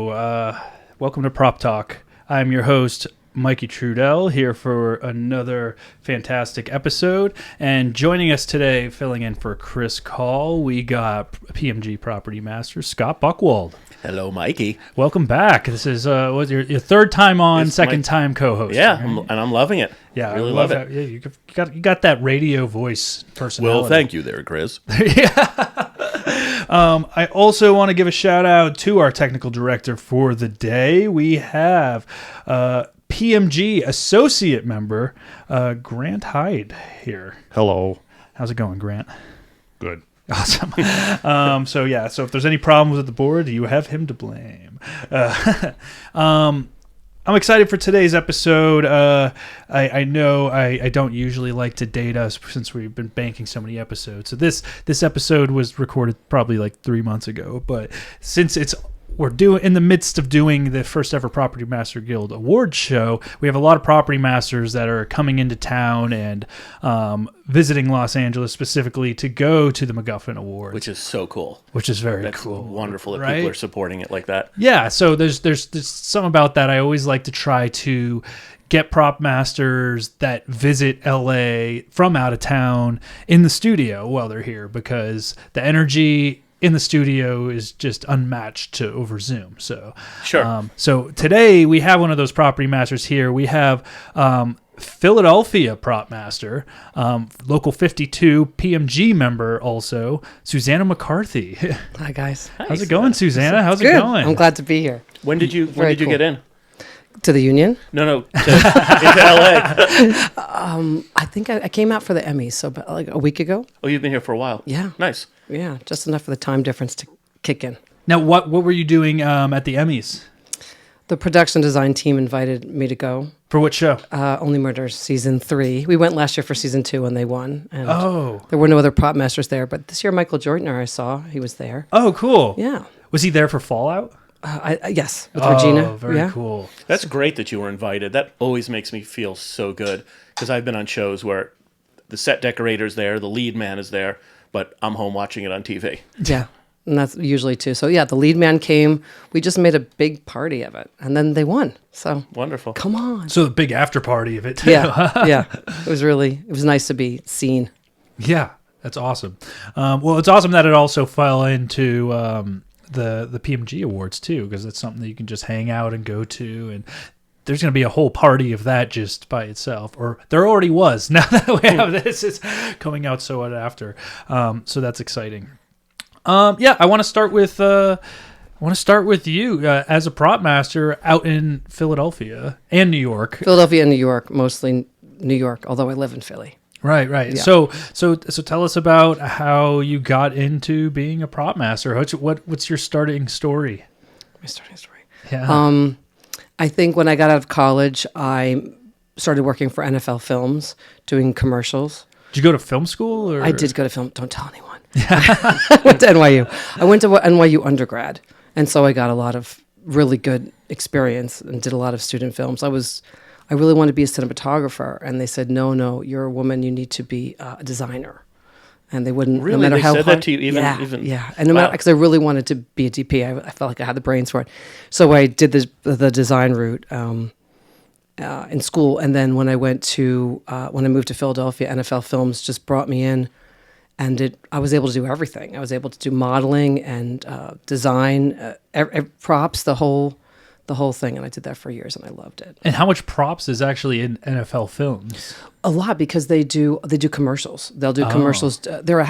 Welcome to Prop Talk. I'm your host, Mikey Trudel, here for another fantastic episode. And joining us today, filling in for Chris Call, we got PMG Property Master, Scott Buckwald. Hello, Mikey. Welcome back. This is your third time on, it's second time co-host. Yeah, right? and I'm loving it. Yeah, I really love it. Yeah, you got that radio voice personality. Well, thank you there, Chris. Yeah. I also want to give a shout out to our technical director for the day. We have PMG associate member Grant Hyde here. Hello. How's it going, Grant? Good. Awesome. So if there's any problems with the board, you have him to blame. I'm excited for today's episode. I know I don't usually like to date us since we've been banking so many episodes. So this episode was recorded probably like 3 months ago, but since we're in the midst of doing the first ever Property Master Guild Awards show, we have a lot of property masters that are coming into town and visiting Los Angeles specifically to go to the MacGuffin Awards. Which is so cool. Which is very That's cool. Wonderful that right? people are supporting it like that. Yeah, so there's some about that. I always like to try to get prop masters that visit LA from out of town in the studio while they're here, because the energy in the studio is just unmatched over Zoom. So Sure. So today we have one of those property masters here. We have Philadelphia prop master, local 52 PMG member, also Susannah McCarthy. Hi guys. How's it going, Susannah? How's Good. it going? I'm glad to be here. When did you Very cool. get in? To the Union? No, into LA. I think I came out for the Emmys, so about like a week ago. Oh, you've been here for a while. Yeah. Nice. Yeah, just enough for the time difference to kick in. Now, what were you doing at the Emmys? The production design team invited me to go. For what show? Only Murders season 3. We went last year for season 2 and they won. And Oh. there were no other prop masters there, but this year Michael Jortner I saw, he was there. Oh, cool. Yeah. Was he there for Fallout? Yes, with Regina. Oh, very yeah. cool. That's great that you were invited. That always makes me feel so good, because I've been on shows where the set decorator's there, the lead man is there, but I'm home watching it on TV. Yeah. And that's usually too. So yeah, the lead man came. We just made a big party of it, and then they won. So Wonderful. come on. So the big after party of it, too. Yeah, yeah. It was nice to be seen. Yeah, that's awesome. Well, it's awesome that it also fell into the PMG Awards, too, because it's something that you can just hang out and go to, and there's going to be a whole party of that just by itself, or there already was. Now that we have this, it's coming out so after. So that's exciting. I want to start with you as a prop master out in Philadelphia and New York. Philadelphia and New York, mostly New York, although I live in Philly. Right. Yeah. So tell us about how you got into being a prop master. What's your starting story? My starting story. Yeah. I think when I got out of college, I started working for NFL Films, doing commercials. Did you go to film school? Or? I did go to film. Don't tell anyone. I went to NYU. I went to NYU undergrad, and so I got a lot of really good experience and did a lot of student films. I really wanted to be a cinematographer, and they said, no, you're a woman, you need to be a designer. And they wouldn't, Really? no matter They how said hard, that to you even? Yeah. And no matter, because I really wanted to be a DP. I felt like I had the brains for it. So I did the design route in school. And then when I moved to Philadelphia, NFL Films just brought me in, and I was able to do everything. I was able to do modeling and design, props, the whole thing, and I did that for years, and I loved it. And how much props is actually in NFL Films? A lot, because they do commercials. They'll do commercials. They're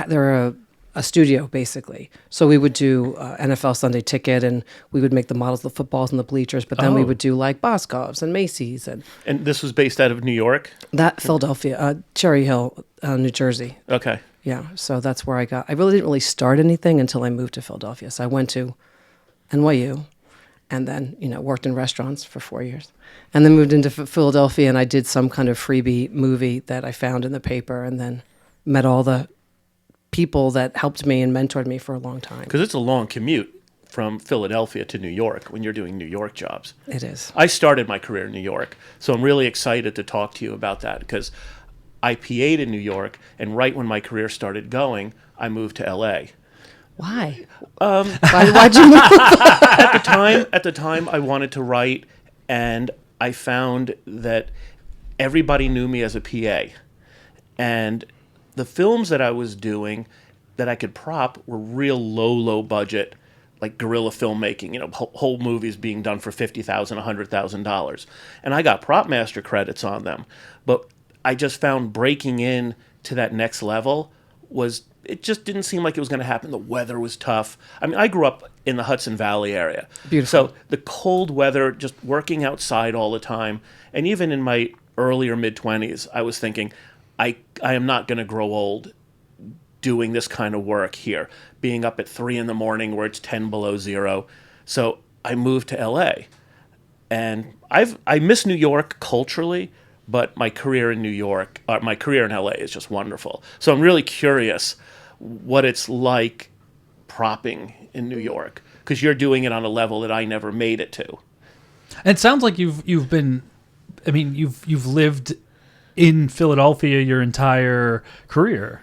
a studio basically. So we would do NFL Sunday Ticket, and we would make the models, the footballs, and the bleachers. But then we would do like Boscov's and Macy's, and this was based out of New York? that Philadelphia, Cherry Hill, New Jersey. Okay. Yeah, so that's where I really didn't really start anything until I moved to Philadelphia. So I went to NYU, and then, worked in restaurants for 4 years. And then moved into Philadelphia, and I did some kind of freebie movie that I found in the paper, and then met all the people that helped me and mentored me for a long time. Because it's a long commute from Philadelphia to New York when you're doing New York jobs. It is. I started my career in New York, so I'm really excited to talk to you about that, because I PA'd in New York, and right when my career started going, I moved to LA. Why? Why'd you move? At the time, I wanted to write, and I found that everybody knew me as a PA, and the films that I was doing that I could prop were real low budget, like guerrilla filmmaking. Whole movies being done for $50,000, $100,000, and I got prop master credits on them. But I just found breaking in to that next level it just didn't seem like it was going to happen. The weather was tough. I mean, I grew up in the Hudson Valley area. Beautiful. So the cold weather, just working outside all the time, and even in my earlier mid-20s, I was thinking, I am not going to grow old doing this kind of work here, being up at 3 a.m. where it's 10 below zero. So I moved to LA. And I miss New York culturally, but my career in LA is just wonderful. So I'm really curious what it's like propping in New York, because you're doing it on a level that I never made it to. And it sounds like you've been, I mean, you've lived in Philadelphia your entire career.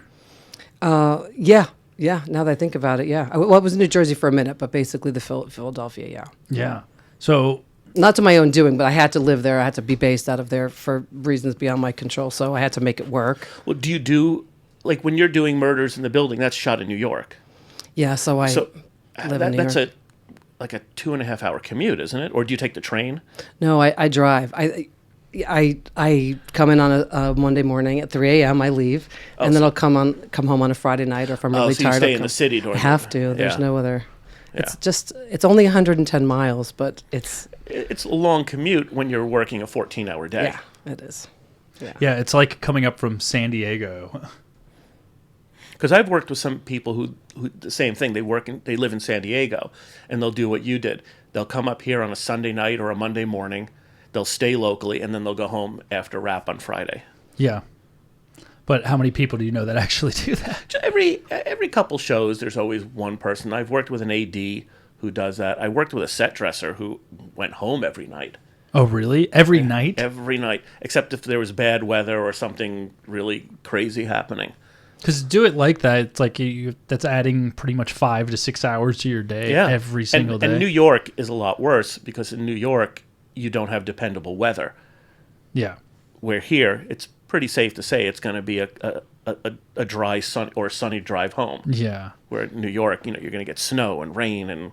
Yeah. Now that I think about it, yeah. I was in New Jersey for a minute, but basically the Philadelphia, yeah. Yeah. So not to my own doing, but I had to live there. I had to be based out of there for reasons beyond my control, so I had to make it work. Well, do you do, like when you're doing Murders in the Building, that's shot in New York? Yeah, so I live in New York. That's like a 2.5 hour commute, isn't it? Or do you take the train? No, I drive. I come in on a Monday morning at 3 a.m. I leave, and then I'll come home on a Friday night, or if I'm really so tired, you stay in the city during I have to. There's no other. Yeah. It's only 110 miles, but it's a long commute when you're working a 14-hour day. Yeah, it is. Yeah, it's like coming up from San Diego. Because I've worked with some people who the same thing. They live in San Diego, and they'll do what you did. They'll come up here on a Sunday night or a Monday morning. They'll stay locally, and then they'll go home after wrap on Friday. Yeah. But how many people do you know that actually do that? Every couple shows, there's always one person. I've worked with an AD who does that. I worked with a set dresser who went home every night. Oh, really? Every night? Every night, except if there was bad weather or something really crazy happening. Because to do it like that, it's like that's adding pretty much 5 to 6 hours to your day every single day. And New York is a lot worse, because in New York, you don't have dependable weather. Yeah. Where here, it's pretty safe to say it's going to be a dry sunny drive home. Yeah. Where in New York, you're going to get snow and rain and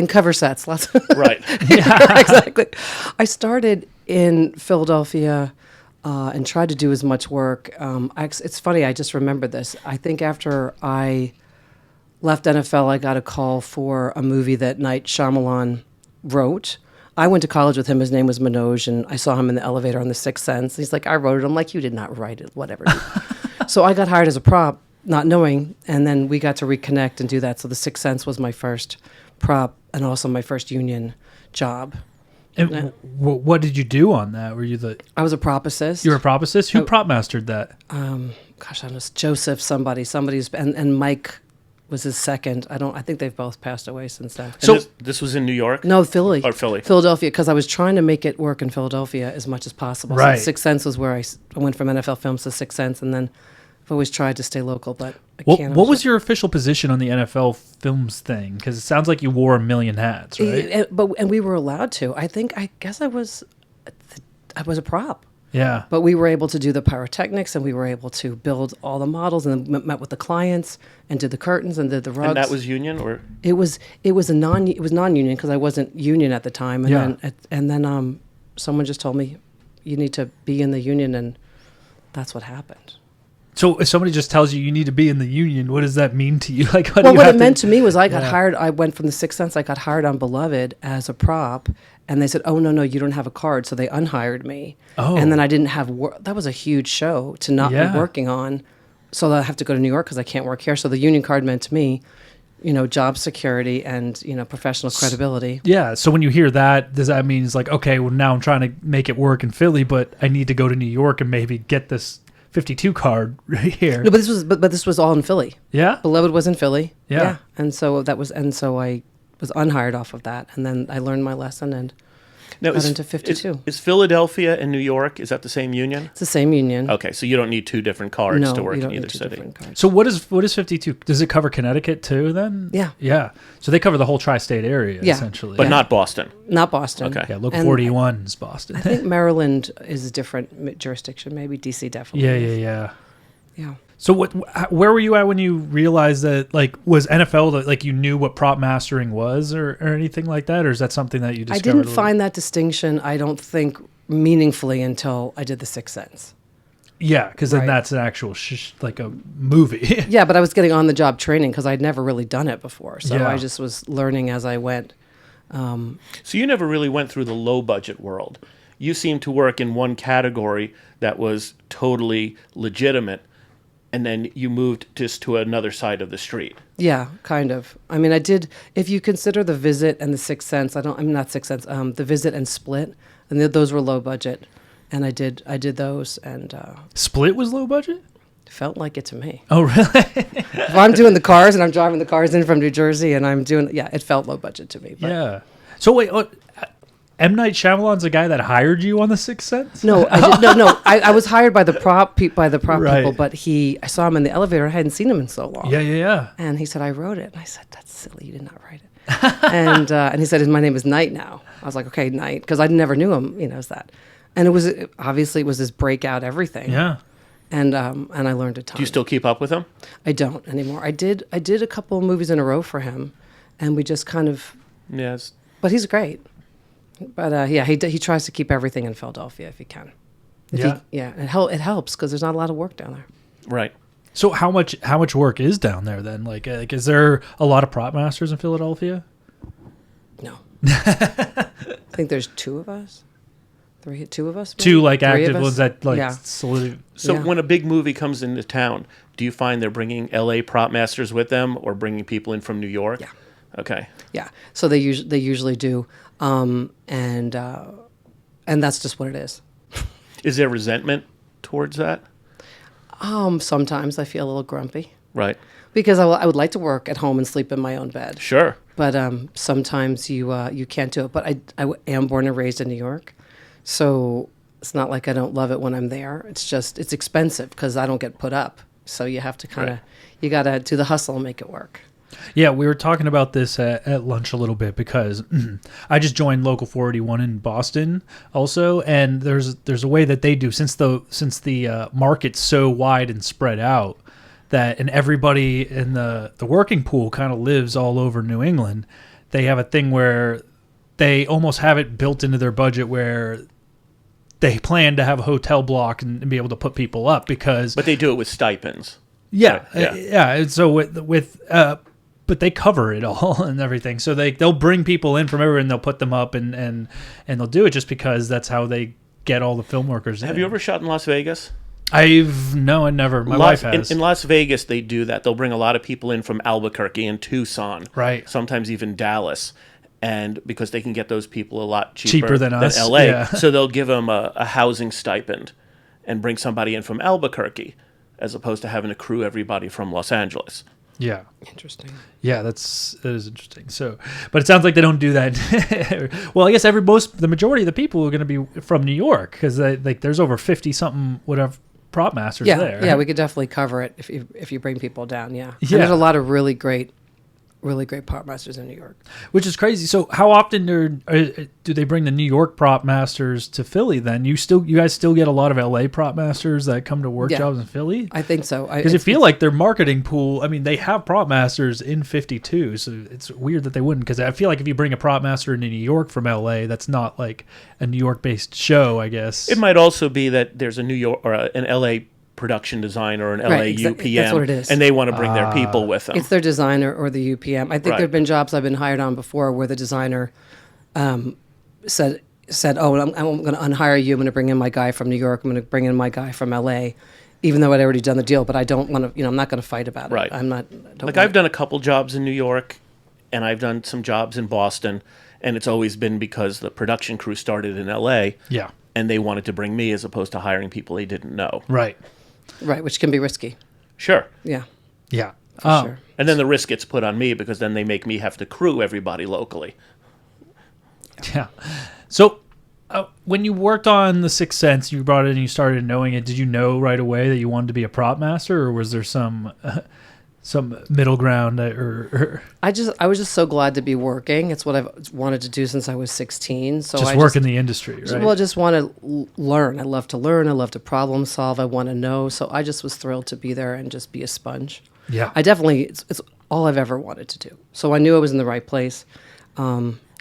cover sets, lots. Right. Yeah, exactly. I started in Philadelphia and tried to do as much work. It's funny. I just remember this. I think after I left NFL, I got a call for a movie that Night Shyamalan wrote. I went to college with him. His name was Manoj, and I saw him in the elevator on The Sixth Sense. He's like, I wrote it. I'm like, you did not write it, whatever. So I got hired as a prop, not knowing, and then we got to reconnect and do that. So The Sixth Sense was my first prop and also my first union job. And what did you do on that? Were you I was a prop assist. You were a prop assist? Who prop mastered that? I don't know, Joseph, somebody's, and Mike was his second. I think they've both passed away since then. So this was in New York? No, Philly. Or Philly. Philadelphia, because I was trying to make it work in Philadelphia as much as possible. Right. So Sixth Sense was where I went from NFL Films to Sixth Sense, and then I've always tried to stay local, but I can't. What was your official position on the NFL Films thing? Because it sounds like you wore a million hats, right? And we were allowed to. I guess I was a prop. Yeah. But we were able to do the pyrotechnics, and we were able to build all the models, and met with the clients and did the curtains and did the rugs. And that was union, or it was non-union, because I wasn't union at the time. And then someone just told me, you need to be in the union, and that's what happened. So if somebody just tells you need to be in the union, what does that mean to you? Like, what it meant to me was I got hired. I went from The Sixth Sense. I got hired on Beloved as a prop, and they said, "Oh no, you don't have a card." So they unhired me. Oh, and then I didn't have work. That was a huge show to not be working on. So I have to go to New York because I can't work here. So the union card meant to me, job security and professional credibility. Yeah. So when you hear that, does that mean it's like, okay, well now I'm trying to make it work in Philly, but I need to go to New York and maybe get this 52 card right here. No, but this was all in Philly. Yeah. Beloved was in Philly. Yeah. And so I was unhired off of that, and then I learned my lesson. And Now, got into 52. Is Philadelphia and New York, is that the same union? It's the same union. Okay, so you don't need two different cards No, to work you in don't either need two city. different cards. So what is 52? Does it cover Connecticut too then? Yeah. Yeah. So they cover the whole tri-state area Yeah. essentially. But not Boston. Not Boston. Okay. Yeah, Local And 41 is Boston. I think Maryland is a different jurisdiction. Maybe DC definitely. Yeah. Yeah. So where were you at when you realized that, like, was NFL, like, you knew what prop mastering was or anything like that? Or is that something that you I discovered? didn't find that distinction, I don't think, meaningfully until I did The Sixth Sense. Yeah, because then Right. that's an actual, like a movie. Yeah, but I was getting on-the-job training because I'd never really done it before. So Yeah. I just was learning as I went. So you never really went through the low budget world. You seemed to work in one category that was totally legitimate, and then you moved just to another side of the street. Yeah, kind of. I mean, I did, if you consider The Visit and The Sixth Sense, I'm not Sixth Sense, The Visit and Split, and those were low budget. And I did those, and Split was low budget? felt like it to me. Oh, really? If I'm doing the cars and I'm driving the cars in from New Jersey and I'm doing, yeah, it felt low budget to me. But Yeah. So wait, M. Night Shyamalan's the guy that hired you on The Sixth Sense? No, I was hired by the prop Right. people, but I saw him in the elevator. I hadn't seen him in so long. Yeah. And he said, I wrote it. And I said, that's silly. You did not write it. and he said, my name is Knight now. I was like, okay, Knight, because I never knew him, as that. And it was his breakout everything. Yeah. And I learned a ton. Do you still keep up with him? I don't anymore. I did a couple of movies in a row for him, and we just kind of. Yes. But he's great. But he tries to keep everything in Philadelphia if he can. It helps because there's not a lot of work down there. Right. So how much work is down there then? Like is there a lot of prop masters in Philadelphia? No. I think there's two of us. Two of us? Maybe? Two like Three of active us? ones that like Yeah. So Yeah. when a big movie comes into town, do you find they're bringing LA prop masters with them or bringing people in from New York? Yeah. Okay. Yeah. So they usually do, and that's just what it is. Is there resentment towards that? Sometimes I feel a little grumpy Right. because I would like to work at home and sleep in my own bed. Sure. But sometimes you can't do it. But I am born and raised in New York, so it's not like I don't love it when I'm there. It's just it's expensive because I don't get put up. So you have to you got to do the hustle and make it work. Yeah, we were talking about this at lunch a little bit because I just joined Local 481 in Boston also, and there's a way that they do since the market's so wide and spread out and everybody in the working pool kind of lives all over New England. They have a thing where they almost have it built into their budget where they plan to have a hotel block and be able to put people up because. But they do it with stipends. Yeah, Right, yeah. And so but they cover it all and everything. So they'll bring people in from everywhere and they'll put them up and they'll do it just because that's how they get all the film workers. Have you ever shot in Las Vegas? I never. My wife has. In Las Vegas, they do that. They'll bring a lot of people in from Albuquerque and Tucson. Right. Sometimes even Dallas. And because they can get those people a lot cheaper than us. LA. Yeah. So they'll give them a housing stipend and bring somebody in from Albuquerque as opposed to having to crew everybody from Los Angeles. Yeah. Interesting. Yeah, that is interesting. So, but it sounds like they don't do that. Well, I guess the majority of the people are going to be from New York because there's over 50 something whatever prop masters there. Yeah, we could definitely cover it if you bring people down. Yeah. And Yeah. there's a lot of really great prop masters in New York. Which is crazy. So how often do they bring the New York prop masters to Philly then? You guys still get a lot of LA prop masters that come to work Yeah. jobs in Philly? I think so. Because I feel like their marketing pool, I mean, they have prop masters in 52, so it's weird that they wouldn't. Because I feel like if you bring a prop master into New York from LA, that's not like a New York-based show, I guess. It might also be that there's a New York or an LA production designer or an LA Right, UPM. that's what it is. And they want to bring their people with them. It's their designer or the UPM. I think Right. there have been jobs I've been hired on before where the designer said, "Oh, I'm going to unhire you. I'm going to bring in my guy from New York. I'm going to bring in my guy from LA," even though I'd already done the deal. But I don't want to. I'm not going to fight about it. Right. I'm not. I've done a couple jobs in New York, and I've done some jobs in Boston, and it's always been because the production crew started in LA, Yeah. and they wanted to bring me as opposed to hiring people they didn't know. Right. Right, which can be risky. Sure. Yeah, Yeah. for sure. And then the risk gets put on me because then they make me have to crew everybody locally. Yeah. So When you worked on The Sixth Sense, you brought it and you started knowing it. Did you know right away that you wanted to be a prop master, or was there some middle ground? I was just so glad to be working. It's what I've wanted to do since I was 16. So just work in the industry, right? Well, I just want to learn. I love to learn. I love to problem solve. I want to know. So I just was thrilled to be there and just be a sponge. Yeah. It's all I've ever wanted to do. So I knew I was in the right place.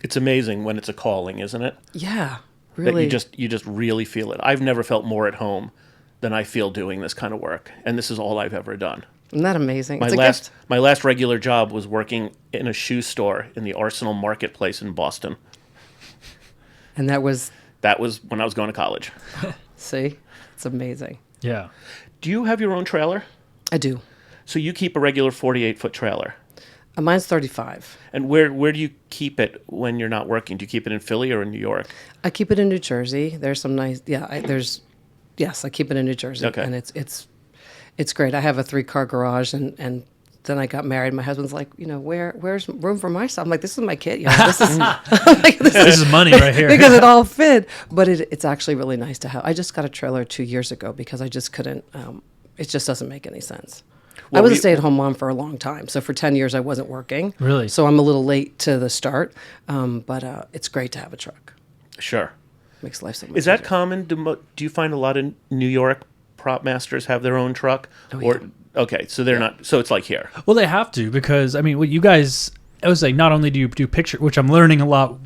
It's amazing when it's a calling, isn't it? Yeah, really. That you just really feel it. I've never felt more at home than I feel doing this kind of work, and this is all I've ever done. Isn't that amazing? My last regular job was working in a shoe store in the Arsenal Marketplace in Boston. And that was when I was going to college. See? It's amazing. Yeah. Do you have your own trailer? I do. So you keep a regular 48-foot trailer. Mine's 35. And where do you keep it when you're not working? Do you keep it in Philly or in New York? I keep it in New Jersey. There's some nice I keep it in New Jersey. Okay. And it's great. I have a 3-car garage, and then I got married. My husband's like, where's room for my stuff? I'm like, this is my kit. This is this is money right here. Because it all fit. But it's actually really nice to have. I just got a trailer 2 years ago because I just couldn't. It just doesn't make any sense. I was a stay-at-home mom for a long time. So for 10 years, I wasn't working. Really? So I'm a little late to the start. But it's great to have a truck. Sure. Makes life so much Is that easier. common? Do you find a lot of New York prop masters have their own truck? Yeah. Okay, so they're not. So it's like here. Well, they have to, because what you guys. I was like, not only do you do picture, which I'm learning a lot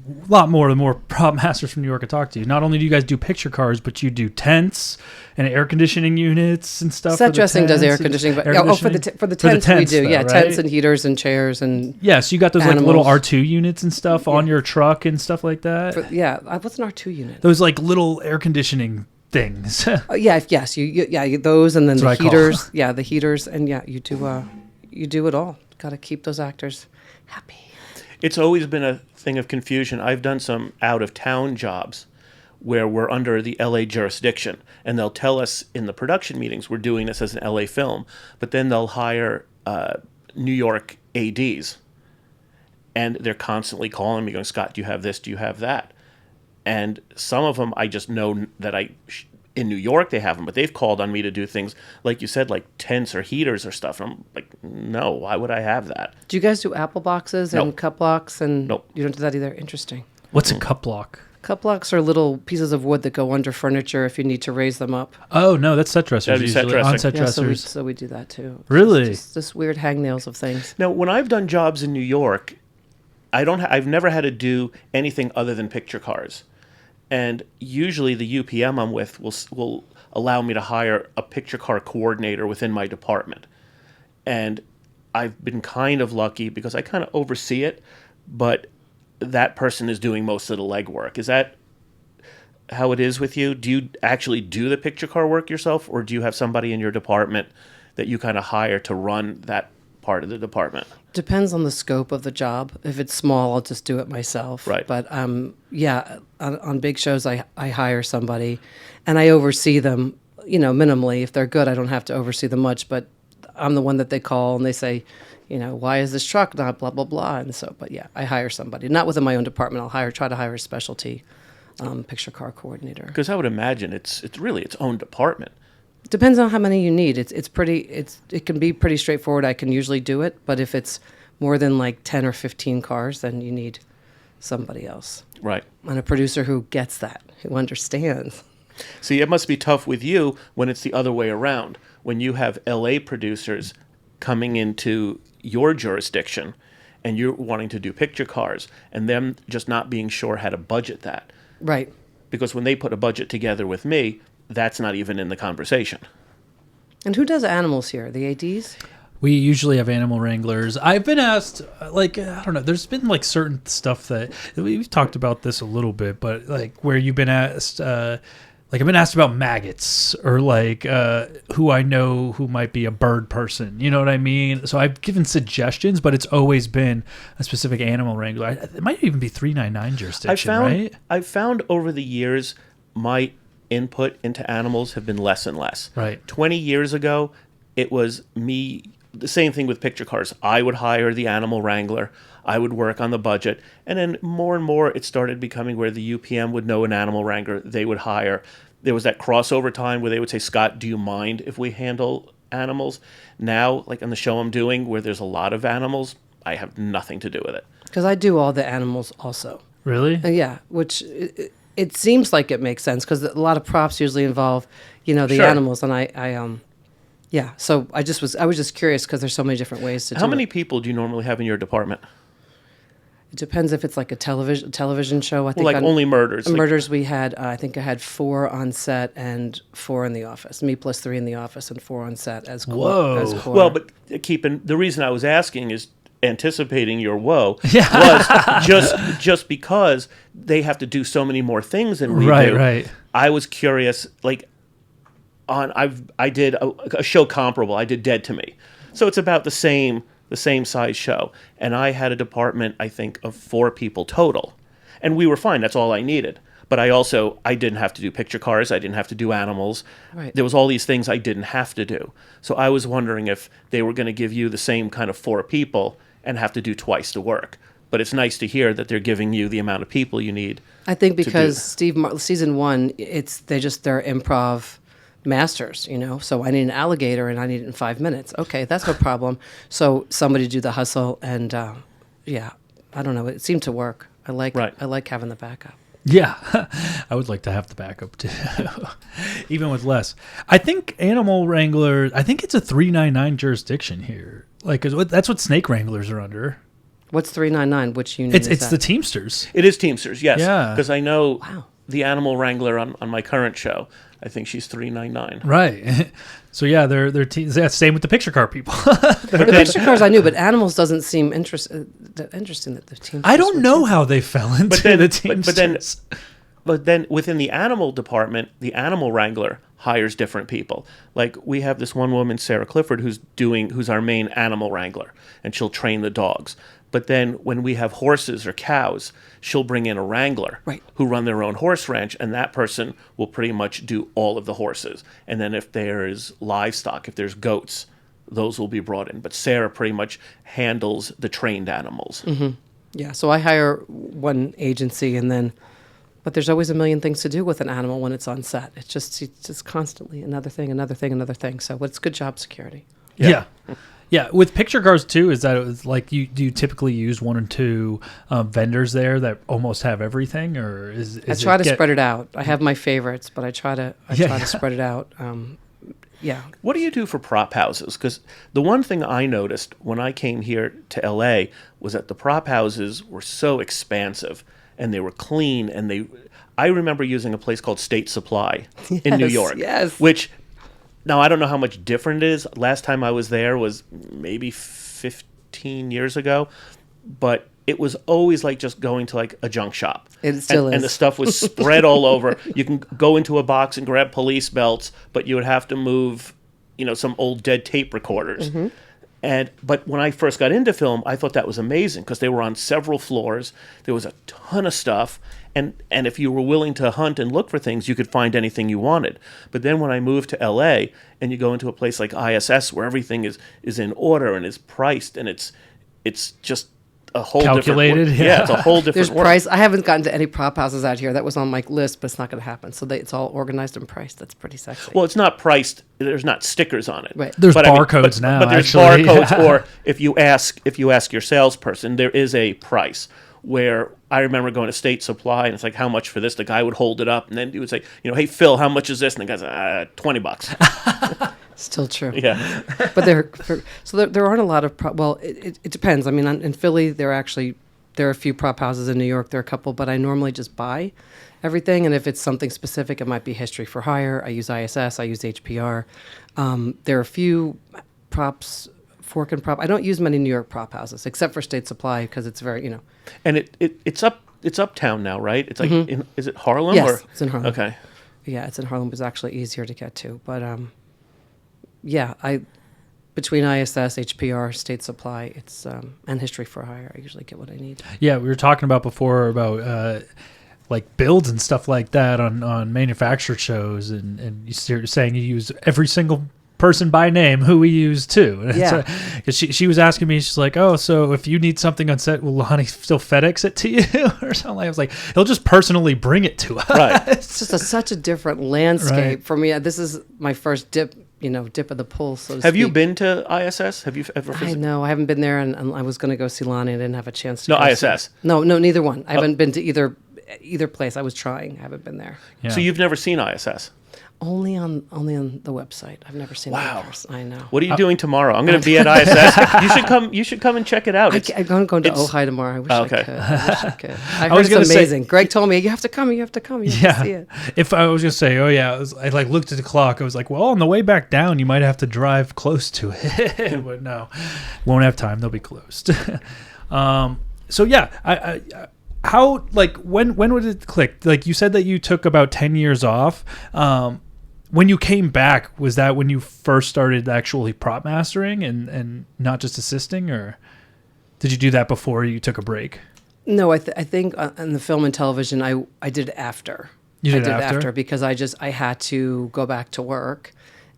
more the more prop masters from New York I talk to. Not only do you guys do picture cars, but you do tents and air conditioning units and stuff. Set dressing does air conditioning, but for the tents we do, though, right? Tents and heaters and chairs and so you got those animals. like little R2 units and stuff on your truck and stuff like that. What's an R2 unit? Those like little air conditioning things. Yes, those, and then That's the heaters. Yeah, the heaters, and you do it all. Got to keep those actors happy. It's always been a thing of confusion. I've done some out-of-town jobs where we're under the LA jurisdiction, and they'll tell us in the production meetings we're doing this as an LA film, but then they'll hire New York ADs, and they're constantly calling me going, Scott, do you have this? Do you have that? And some of them I just know that in New York they have them, but they've called on me to do things, like you said, like tents or heaters or stuff. And I'm like, no, why would I have that? Do you guys do apple boxes and Nope. cup blocks? And Nope. You don't do that either? Interesting. What's a cup block? Cup blocks are little pieces of wood that go under furniture if you need to raise them up. Oh, no, that's set dressers That'd be set usually. On dressing. set Yeah, dressers. so we do that too. Really? Just weird hangnails of things. Now, when I've done jobs in New York, I've never had to do anything other than picture cars. And usually the UPM I'm with will allow me to hire a picture car coordinator within my department. And I've been kind of lucky because I kind of oversee it, but that person is doing most of the legwork. Is that how it is with you? Do you actually do the picture car work yourself, or do you have somebody in your department that you kind of hire to run that part of the department? Depends on the scope of the job. If it's small, I'll just do it myself. Right. But on big shows, I hire somebody, and I oversee them. Minimally. If they're good, I don't have to oversee them much. But I'm the one that they call and they say, why is this truck not blah blah blah? And so, but yeah, I hire somebody. Not within my own department. I'll try to hire a specialty picture car coordinator. Because I would imagine it's really its own department. Depends on how many you need. It can be pretty straightforward. I can usually do it, but if it's more than like 10 or 15 cars, then you need somebody else. Right. And a producer who gets that, who understands. See, it must be tough with you when it's the other way around. When you have LA producers coming into your jurisdiction and you're wanting to do picture cars and them just not being sure how to budget that. Right. Because when they put a budget together with me, that's not even in the conversation. And who does animals here? The ADs? We usually have animal wranglers. I've been asked, I don't know, there's been like certain stuff that, we've talked about this a little bit, but like where you've been asked, I've been asked about maggots or who I know who might be a bird person. You know what I mean? So I've given suggestions, but it's always been a specific animal wrangler. It might even be 399 jurisdiction, right? I've found over the years my input into animals have been less and less. Right. 20 years ago, it was me, the same thing with picture cars. I would hire the animal wrangler. I would work on the budget. And then more and more, it started becoming where the UPM would know an animal wrangler. They would hire. There was that crossover time where they would say, Scott, do you mind if we handle animals? Now, like on the show I'm doing, where there's a lot of animals, I have nothing to do with it. Because I do all the animals also. Really? Yeah, which it seems like it makes sense because a lot of props usually involve, the Sure. animals, and yeah. So I was just curious because there's so many different ways to do it. How many people do you normally have in your department? It depends if it's like a television show. I think Well, like only murders. Like, murders we had. I think I had 4 on set and 4 in the office. Me plus 3 in the office and 4 on set as core. Whoa. As core. well, but the reason I was asking is anticipating your woe Yeah. was just because they have to do so many more things than we Right, do. right. I was curious, like I did a show comparable. I did Dead to Me, so it's about the same size show, and I had a department I think of 4 people total, and we were fine. That's all I needed. But I didn't have to do picture cars. I didn't have to do animals. Right. There was all these things I didn't have to do. So I was wondering if they were going to give you the same kind of 4 people and have to do twice the work. But it's nice to hear that they're giving you the amount of people you need. I think because season 1, they're improv masters, So I need an alligator and I need it in 5 minutes. Okay, that's no problem. So somebody do the hustle, and yeah, I don't know. It seemed to work. I like having the backup. Yeah, I would like to have the backup too, even with less. I think animal wrangler. I think it's a 399 jurisdiction here. Like that's what snake wranglers are under. What's 399? Which union? It's is that? the Teamsters. It is Teamsters, yes. Yeah. Because I know Wow. the animal wrangler on my current show. I think she's 399. Right. So yeah, they're same with the picture car people. The picture cars I knew, but animals doesn't seem interesting that the team. I don't know how they fell into the Teamsters. But then within the animal department, the animal wrangler hires different people. Like we have this one woman, Sarah Clifford, who's our main animal wrangler, and she'll train the dogs. But then when we have horses or cows, she'll bring in a wrangler who run their own horse ranch, and that person will pretty much do all of the horses. And then if there is livestock, if there's goats, those will be brought in. But Sarah pretty much handles the trained animals. Mm-hmm. Yeah, so I hire one agency, but there's always a million things to do with an animal when it's on set. It's just constantly another thing. So it's good job security. Yeah. Yeah, with picture cars too, is that it's like do you typically use 1 or 2 vendors there that almost have everything, or is I try to spread it out. I have my favorites, but I try to spread it out. Yeah. What do you do for prop houses? Because the one thing I noticed when I came here to LA was that the prop houses were so expansive and they were clean, and I remember using a place called State Supply in New York. Yes. Which now, I don't know how much different it is. Last time I was there was maybe 15 years ago, but it was always like just going to like a junk shop. It still is. And the stuff was spread all over. You can go into a box and grab police belts, but you would have to move, some old dead tape recorders. Mm-hmm. But when I first got into film, I thought that was amazing because they were on several floors. There was a ton of stuff. And if you were willing to hunt and look for things, you could find anything you wanted. But then when I moved to LA and you go into a place like ISS where everything is in order and is priced, and it's just a whole calculated. Different yeah, it's a whole different There's world. price. I haven't gotten to any prop houses out here. That was on my list, but it's not going to happen. So it's all organized and priced. That's pretty sexy. Well, it's not priced. There's not stickers on it. Right. There's barcodes now. But there's actually. barcodes, or if you ask your salesperson, there is a price. Where I remember going to State Supply, and it's like, how much for this? The guy would hold it up, and then he would say, hey, Phil, how much is this? And the guy's like, $20. Still true. Yeah. But there aren't a lot of it depends. I mean, in Philly, there are a few prop houses. In New York, there are a couple, but I normally just buy everything. And if it's something specific, it might be History for Hire. I use ISS. I use HPR. There are a few props. Fork and prop. I don't use many New York prop houses except for State Supply because it's very, And it's uptown now, right? It's like is it Harlem? Yes, or? it's in Harlem. Okay. Yeah, it's in Harlem. It's actually easier to get to, but between ISS, HPR, State Supply, it's and History for Hire, I usually get what I need. Yeah, we were talking about before about like builds and stuff like that on manufactured shows, and you're saying you use every single person by name who we use too. And Yeah. because she was asking me, she's like, oh, so if you need something on set, will Lonnie still FedEx it to you or something? I was like, he'll just personally bring it to us. Right. It's just such a different landscape Right. for me. This is my first dip of the pool. So to Have you speak. been to ISS? Have you ever I visited? know I haven't been there, and I was going to go see Lonnie. I didn't have a chance to. No, go see ISS. it. No, neither one. I haven't been to either place. I was trying. I haven't been there. Yeah. So you've never seen ISS? Only on the website. I've never seen it Wow. in person. I know. What are you doing tomorrow? I'm going to be at ISS. You should come and check it out. I'm going to it's- Hyde tomorrow. I wish Okay. I could. I wish I could. I was heard gonna it's say- amazing. Greg told me you have to come. You have to come. You have to see Yeah. it. If I was gonna say, oh yeah, I like looked at the clock. I was like, well, on the way back down, you might have to drive close to it. But no, won't have time. They'll be closed. So yeah, I how like when would it click? Like you said that you took about 10 years off. When you came back, was that when you first started actually prop mastering and not just assisting, or did you do that before you took a break? No, I think on the film and television, I did it after. You did I did it after? because I had to go back to work,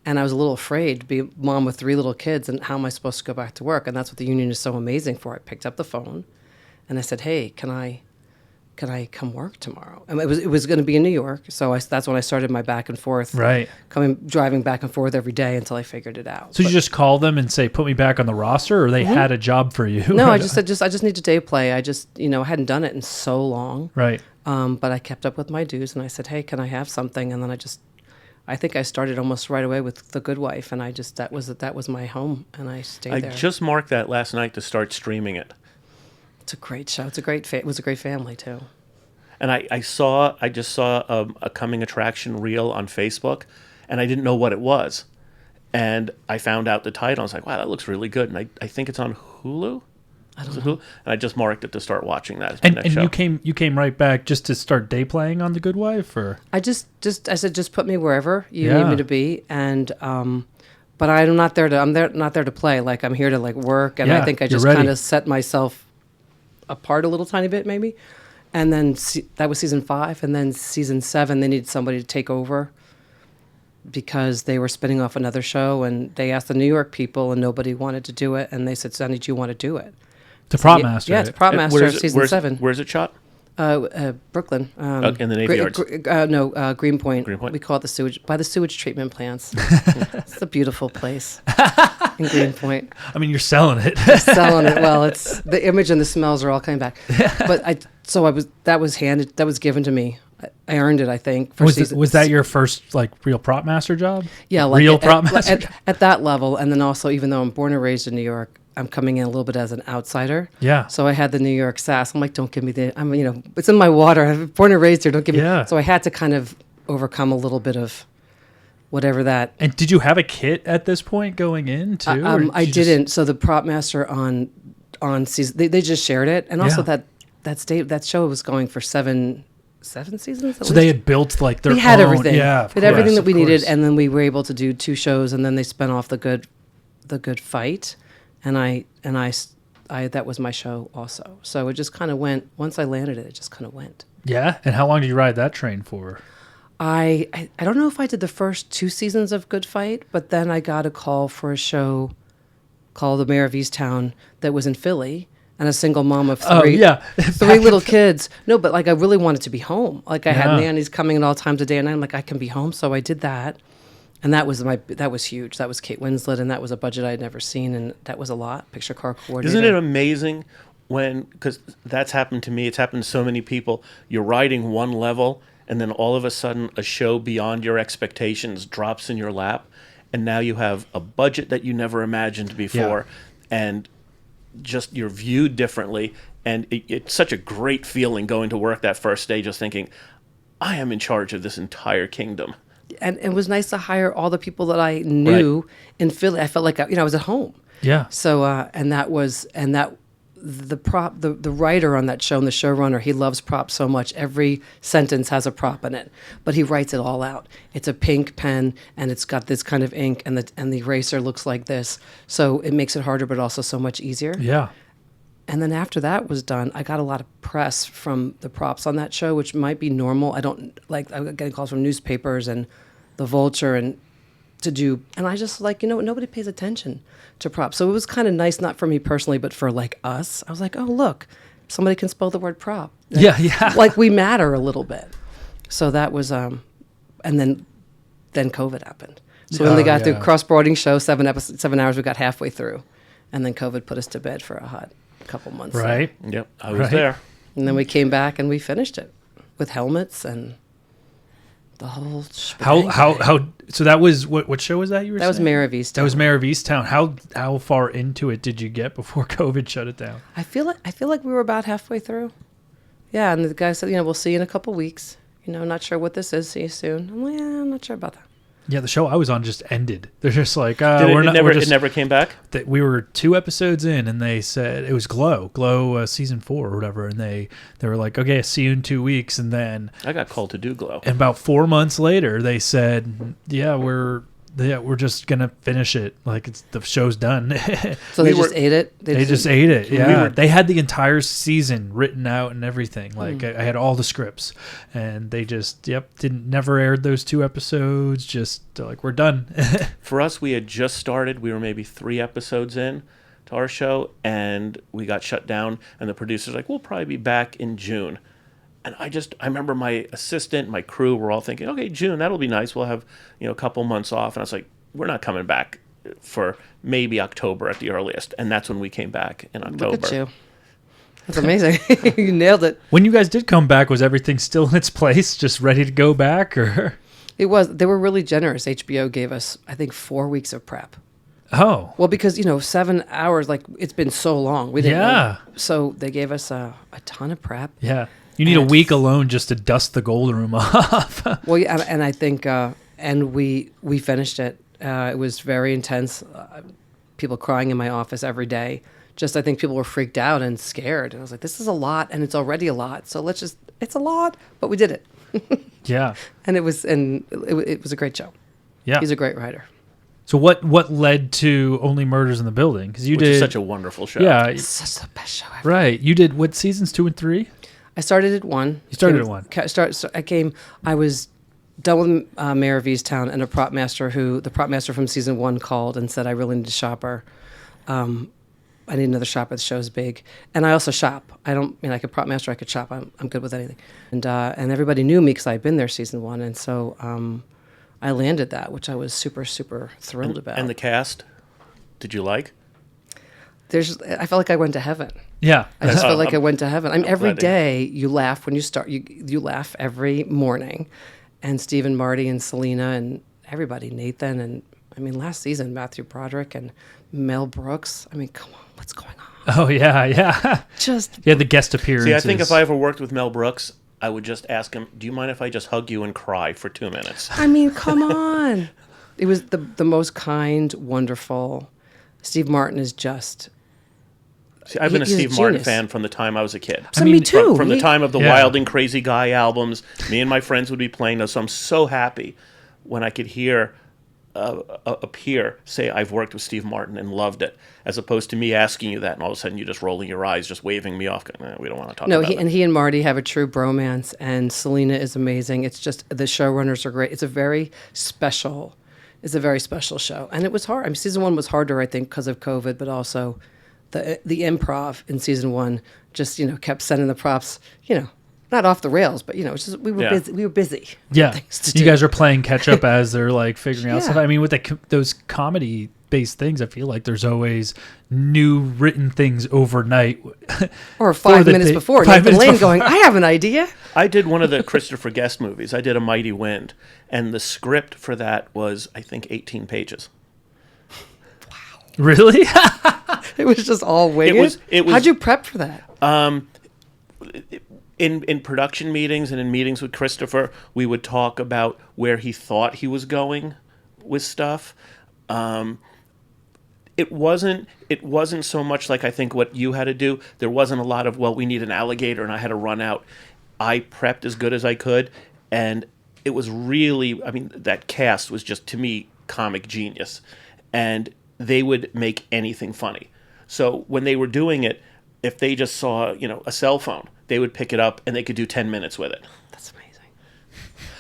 and I was a little afraid to be a mom with 3 little kids, and how am I supposed to go back to work? And that's what the union is so amazing for. I picked up the phone, and I said, "Hey, can I come work tomorrow?" And it was going to be in New York, so that's when I started my back and forth, Right. driving back and forth every day until I figured it out. So you just call them and say, "Put me back on the roster," or they had a job for you? No, I just said, I just need a day play. I just, I hadn't done it in so long. Right. But I kept up with my dues, and I said, "Hey, can I have something?" And then I think I started almost right away with The Good Wife, and that was my home, and I stayed I there. just marked that last night to start streaming it. It's a great show. It's it was a great family too. And I just saw a coming attraction reel on Facebook, and I didn't know what it was. And I found out the title. I was like, wow, that looks really good. And I think it's on Hulu. I don't Is it know. Hulu? And I just marked it to start watching that. As my And next show. you came right back just to start day playing on The Good Wife, or I said, just put me wherever you Yeah. need me to be, and but I'm not there to play. Like, I'm here to like work, and Yeah, I think I you're just ready. kind of set myself apart a little tiny bit maybe. And then that was season 5, and then season 7 they needed somebody to take over because they were spinning off another show, and they asked the New York people, and nobody wanted to do it, and they said, "Sonny, do you want to do it?" to prop master? Yeah, it's it? prop And master of season 7. Where's it shot? Brooklyn. In the Navy Yards. Greenpoint. Greenpoint? We call it by the sewage treatment plants. It's a beautiful place in Greenpoint. I mean, you're selling it. Selling it well. It's the image and the smells are all coming back. But that was given to me. I earned it, I think. For Was that your first like real prop master job? yeah, like real prop master. at that level, and then also, even though I'm born and raised in New York, I'm coming in a little bit as an outsider. Yeah. So I had the New York sass. I'm like, don't give me it's in my water. I'm born and raised here. Don't give me. Yeah. So I had to kind of overcome a little bit of whatever that. And did you have a kit at this point going in too? or I you just- didn't. So the prop master on season, they just shared it, and also Yeah. that show was going for seven seasons. So they had built like their we had own, everything. Yeah, of we had everything course, that we of needed, course. and then we were able to do 2 shows, and then they spun off the good fight, and I that was my show also. So it just kind of went. Once I landed it just kind of went. Yeah. And how long did you ride that train for? I don't know if I did the first 2 seasons of Good Fight, but then I got a call for a show called The Mayor of Easttown that was in Philly, and a single mom of 3. Oh yeah, 3 little kids. No, but like I really wanted to be home. Like I had Yeah. nannies coming at all times of day and night. I'm like, I can be home, so I did that, and that was huge. That was Kate Winslet, and that was a budget I had never seen, and that was a lot. Picture car coordinator. Isn't it amazing because that's happened to me. It's happened to so many people. You're riding one level, and then all of a sudden a show beyond your expectations drops in your lap, and now you have a budget that you never imagined before, and just you're viewed differently. And it's such a great feeling going to work that first day, just thinking, I am in charge of this entire kingdom. And it was nice to hire all the people that I knew Right. in Philly. I felt like I was at home. Yeah. So the writer on that show and the showrunner, he loves props so much. Every sentence has a prop in it, but he writes it all out. It's a pink pen, and it's got this kind of ink, and the eraser looks like this. So it makes it harder, but also so much easier. Yeah. And then after that was done, I got a lot of press from the props on that show, which might be normal. I was getting calls from newspapers and the Vulture, and to do, and I just like, nobody pays attention to props. So it was kind of nice, not for me personally, but for like us. I was like, oh, look, somebody can spell the word prop. Yeah, yeah. Like we matter a little bit. So that was, and then COVID happened. So when they got through cross-boarding show, 7 hours, we got halfway through. And then COVID put us to bed for a hot couple months. Right. So. Yep, I was there. And then we came back and we finished it with helmets and the whole How so that was what show was that you were saying? That was Mayor of Easttown. That was Mayor of Easttown. How far into it did you get before COVID shut it down? I feel like we were about halfway through. Yeah, and the guy said, we'll see you in a couple weeks. Not sure what this is. See you soon. I'm like, yeah, I'm not sure about that. Yeah, the show I was on just ended. They're just like, it never came back? We were 2 episodes in, and they said, it was Glow season 4 or whatever, and they were like, okay, see you in 2 weeks, and then... I got called to do Glow. And about 4 months later, they said, we're just going to finish it. Like, the show's done. So they just ate it? They just ate it, yeah. They had the entire season written out and everything. Like, I had all the scripts. And they just, never aired those 2 episodes. Just, like, we're done. For us, we had just started. We were maybe 3 episodes in to our show, and we got shut down. And the producer's like, we'll probably be back in June. And I remember my assistant, my crew were all thinking, okay, June, that'll be nice. We'll have, a couple months off. And I was like, we're not coming back for maybe October at the earliest. And that's when we came back in October. Look at you. That's amazing. You nailed it. When you guys did come back, was everything still in its place, just ready to go back? Or it was. They were really generous. HBO gave us, I think, 4 weeks of prep. Oh. Well, because, 7 hours, like, it's been so long. We didn't know. So they gave us a ton of prep. Yeah. You need a week alone just to dust the gold room off. Well, yeah, and I think, and we finished it. It was very intense. People crying in my office every day. I think people were freaked out and scared. And I was like, this is a lot, and it's already a lot. So it's a lot, but we did it. Yeah. And it was a great show. Yeah. He's a great writer. So what led to Only Murders in the Building? Because Which is such a wonderful show. Yeah. It's such the best show ever. Right. You did what, seasons 2 and 3? I started at 1. You started at 1. I was done with Mayor of Easttown, and the prop master from season 1 called and said, I really need a shopper. I need another shopper. The show's big. And I also shop. I could prop master, I could shop. I'm good with anything. And everybody knew me because I'd been there season 1. And so I landed that, which I was super, super thrilled about. And the cast, did you like? I felt like I went to heaven. Yeah. I just felt like I went to heaven. I mean, every glad day you laugh when you start. You laugh every morning. And Steve and Marty and Selena and everybody, Nathan, and last season, Matthew Broderick and Mel Brooks. Come on, what's going on? Oh, yeah. The guest appearances. See, I think if I ever worked with Mel Brooks, I would just ask him, do you mind if I just hug you and cry for 2 minutes? Come on. It was the most kind, wonderful. Steve Martin is just... See, I've been a Steve Martin fan from the time I was a kid. Me too. From the time of the Wild and Crazy Guy albums, me and my friends would be playing those. So I'm so happy when I could hear a peer say, I've worked with Steve Martin and loved it, as opposed to me asking you that and all of a sudden you just rolling your eyes, just waving me off. We don't want to talk about it. No, he and Marty have a true bromance, and Selena is amazing. It's just, the showrunners are great. It's a very special show. And it was hard. Season 1 was harder, I think, because of COVID, but also... The improv in season 1 just kept sending the props not off the rails, but it's just we were busy. Yeah, you guys are playing catch up as they're like figuring out stuff. With those comedy based things, I feel like there's always new written things overnight, or 5 minutes before. Nathan Lane going, I have an idea. I did one of the Christopher Guest movies. I did A Mighty Wind, and the script for that was I think 18 pages. Really? It was just all winged? It was. How'd you prep for that? In production meetings and in meetings with Christopher, we would talk about where he thought he was going with stuff. It wasn't so much like I think what you had to do. There wasn't a lot of, we need an alligator and I had to run out. I prepped as good as I could, and it was really, that cast was just, to me, comic genius. And they would make anything funny. So when they were doing it, if they just saw, a cell phone, they would pick it up and they could do 10 minutes with it. That's amazing.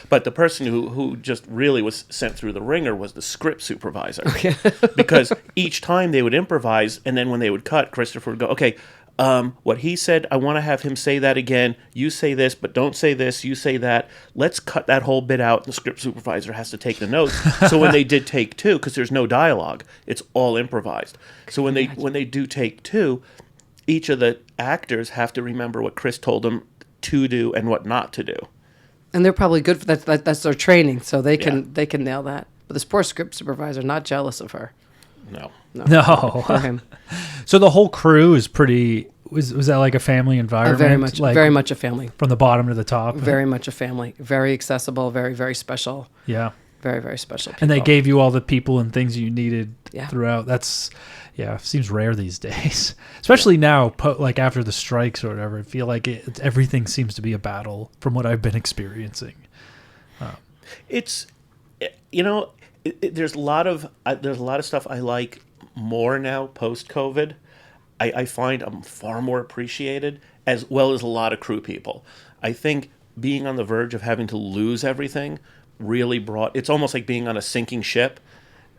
But the person who just really was sent through the ringer was the script supervisor. Because each time they would improvise, and then when they would cut, Christopher would go, okay, what he said, I want to have him say that again. You say this, but don't say this. You say that. Let's cut that whole bit out. The script supervisor has to take the notes. So when they did take two, because there's no dialogue, it's all improvised. So when they do take two, each of the actors have to remember what Chris told them to do and what not to do. And they're probably good for that. That's their training, so they can nail that. But this poor script supervisor, not jealous of her. No. For him. So the whole crew is pretty. Was that like a family environment? Very much a family. From the bottom to the top. Very much a family. Very accessible. Very, very special. Yeah. Very, very special people. And they gave you all the people and things you needed Yeah. throughout. That's, seems rare these days. Especially now, like after the strikes or whatever. I feel like everything seems to be a battle from what I've been experiencing. It's, there's a lot of stuff I like more now post-COVID. I find I'm far more appreciated, as well as a lot of crew people. I think being on the verge of having to lose everything really it's almost like being on a sinking ship,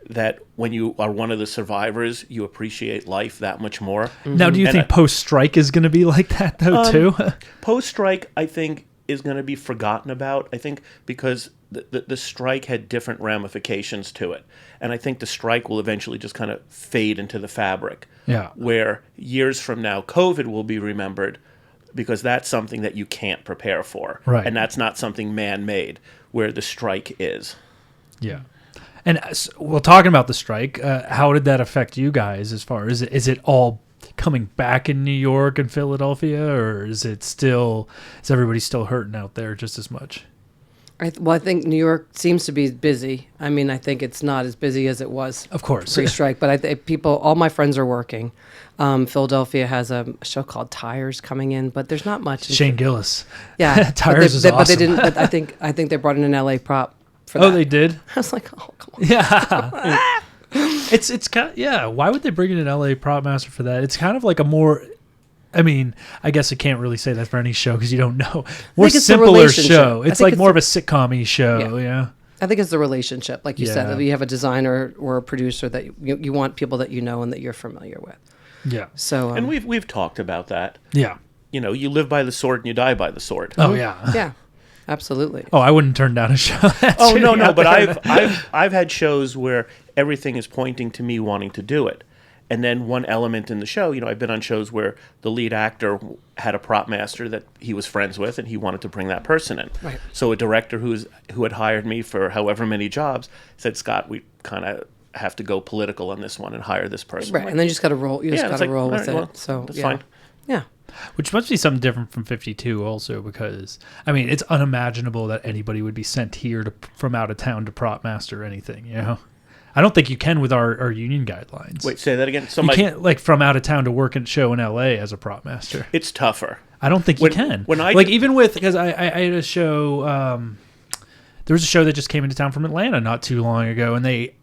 that when you are one of the survivors, you appreciate life that much more. Mm-hmm. Now, do you think post-strike is going to be like that, though, too? Post-strike, I think, is going to be forgotten about. I think because the strike had different ramifications to it. And I think the strike will eventually just kind of fade into the fabric. Yeah. Where years from now, COVID will be remembered because that's something that you can't prepare for. Right. And that's not something man-made, where the strike is. Yeah. And well, talking about the strike, how did that affect you guys as far as is it all coming back in New York and Philadelphia, or is everybody still hurting out there just as much? I think New York seems to be busy. I mean, I think it's not as busy as it was, of course, pre-strike. But I think all my friends are working. Philadelphia has a show called Tires coming in, but there's not much. Shane Gillis, yeah, Tires is awesome. But they didn't. But I think they brought in an LA prop for that. Oh, they did. I was like, oh, come on. Yeah, it's kind of, why would they bring in an LA prop master for that? It's kind of like a more. I mean, I guess I can't really say that for any show because you don't know. More simpler show. It's like more of a sitcom-y show, yeah. I think it's the relationship, like you said. If you have a designer or a producer that you want people that you know and that you're familiar with. Yeah. So and we've talked about that. Yeah. You live by the sword and you die by the sword. Oh yeah. Yeah. Absolutely. Oh, I wouldn't turn down a show. No, but I've had shows where everything is pointing to me wanting to do it. And then one element in the show, I've been on shows where the lead actor had a prop master that he was friends with, and he wanted to bring that person in. Right. So a director who had hired me for however many jobs said, "Scott, we kind of have to go political on this one and hire this person." Right, and then you just got to roll. You just got to roll with it. Well, so that's fine. Yeah. Which must be something different from 52 also, because, I mean, it's unimaginable that anybody would be sent here from out of town to prop master anything, I don't think you can with our union guidelines. Wait, say that again? You can't, from out of town to work and show in L.A. as a prop master. It's tougher. I don't think you can. Because I had a show, there was a show that just came into town from Atlanta not too long ago, and the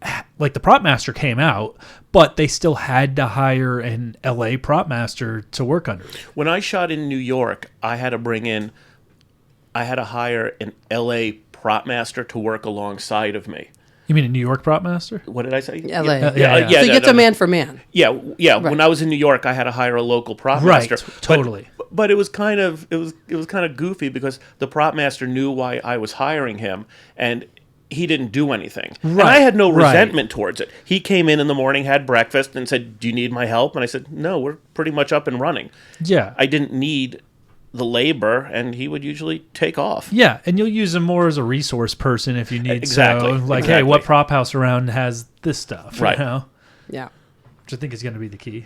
prop master came out, but they still had to hire an L.A. prop master to work under. When I shot in New York, I had to hire an L.A. prop master to work alongside of me. You mean a New York prop master? What did I say? LA. Yeah. So you get to man for man. Yeah. Right. When I was in New York, I had to hire a local prop master. Right. Totally. But it was kind of goofy because the prop master knew why I was hiring him, and he didn't do anything. Right. And I had no resentment towards it. He came in the morning, had breakfast, and said, "Do you need my help?" And I said, "No, we're pretty much up and running." Yeah. I didn't need the labor, and he would usually take off. Yeah, and you'll use him more as a resource person if you need. Exactly. So, hey, what prop house around has this stuff? Right. Yeah. Which I think is going to be the key.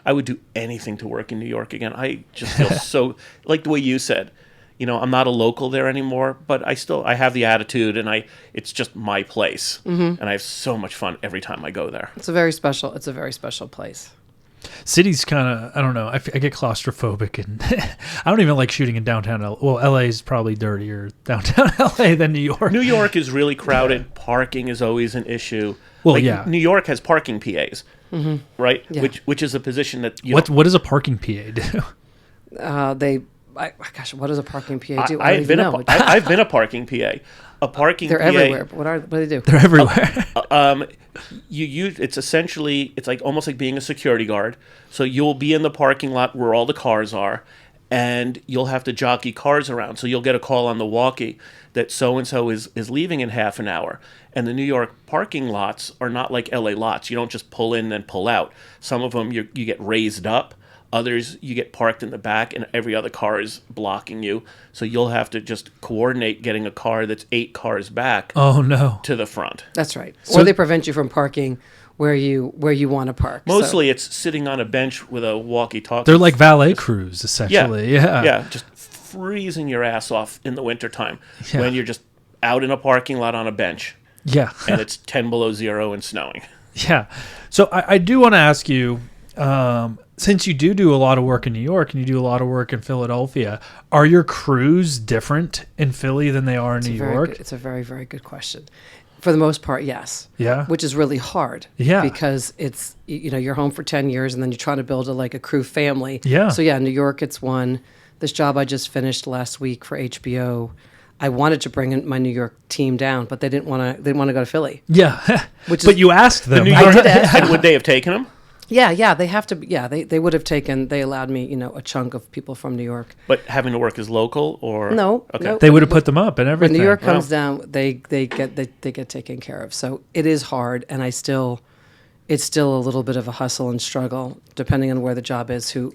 I would do anything to work in New York again. I just feel so, like the way you said, I'm not a local there anymore, but I have the attitude, and it's just my place. Mm-hmm. And I have so much fun every time I go there. It's a very special place. City's kind of, I don't know, I get claustrophobic, and I don't even like shooting in downtown LA. Well, LA is probably dirtier downtown LA than New York. New York is really crowded. Parking is always an issue. Well, yeah. New York has parking PAs, right? Yeah. Which is a position that what does a parking PA do? They gosh, what does a parking PA do? I've been a parking PA. A parking They're PA. everywhere. But what do they do? They're everywhere. You use it's essentially it's like almost like being a security guard. So you'll be in the parking lot where all the cars are, and you'll have to jockey cars around. So you'll get a call on the walkie that so and so is leaving in half an hour. And the New York parking lots are not like LA lots. You don't just pull in and pull out. Some of them you get raised up. Others, you get parked in the back, and every other car is blocking you. So you'll have to just coordinate getting a car that's 8 cars back Oh no. to the front. That's right. So- Or they prevent you from parking where you want to park. Mostly it's sitting on a bench with a walkie-talkie. They're like valet crews, essentially. Yeah, just freezing your ass off in the wintertime Yeah. when you're just out in a parking lot on a bench Yeah. and it's 10 below zero and snowing. Yeah. So I do want to ask you, since you do a lot of work in New York and you do a lot of work in Philadelphia, are your crews different in Philly than they are in New York? It's a very, very good question. For the most part, yes. Yeah. Which is really hard. Yeah. Because it's, you're home for 10 years and then you're trying to build a crew family. Yeah. So yeah, New York, it's one. This job I just finished last week for HBO, I wanted to bring in my New York team down, but they didn't want to go to Philly. Yeah. Which but is- you asked them. New I York, did ask. and would they have taken them? Yeah, they have to. Yeah, they would have taken. They allowed me, a chunk of people from New York. But having to work as local or No, Okay. no. They would have put them up and When everything. New York comes Wow. down, they get taken care of. So it is hard, and it's still a little bit of a hustle and struggle, depending on where the job is, who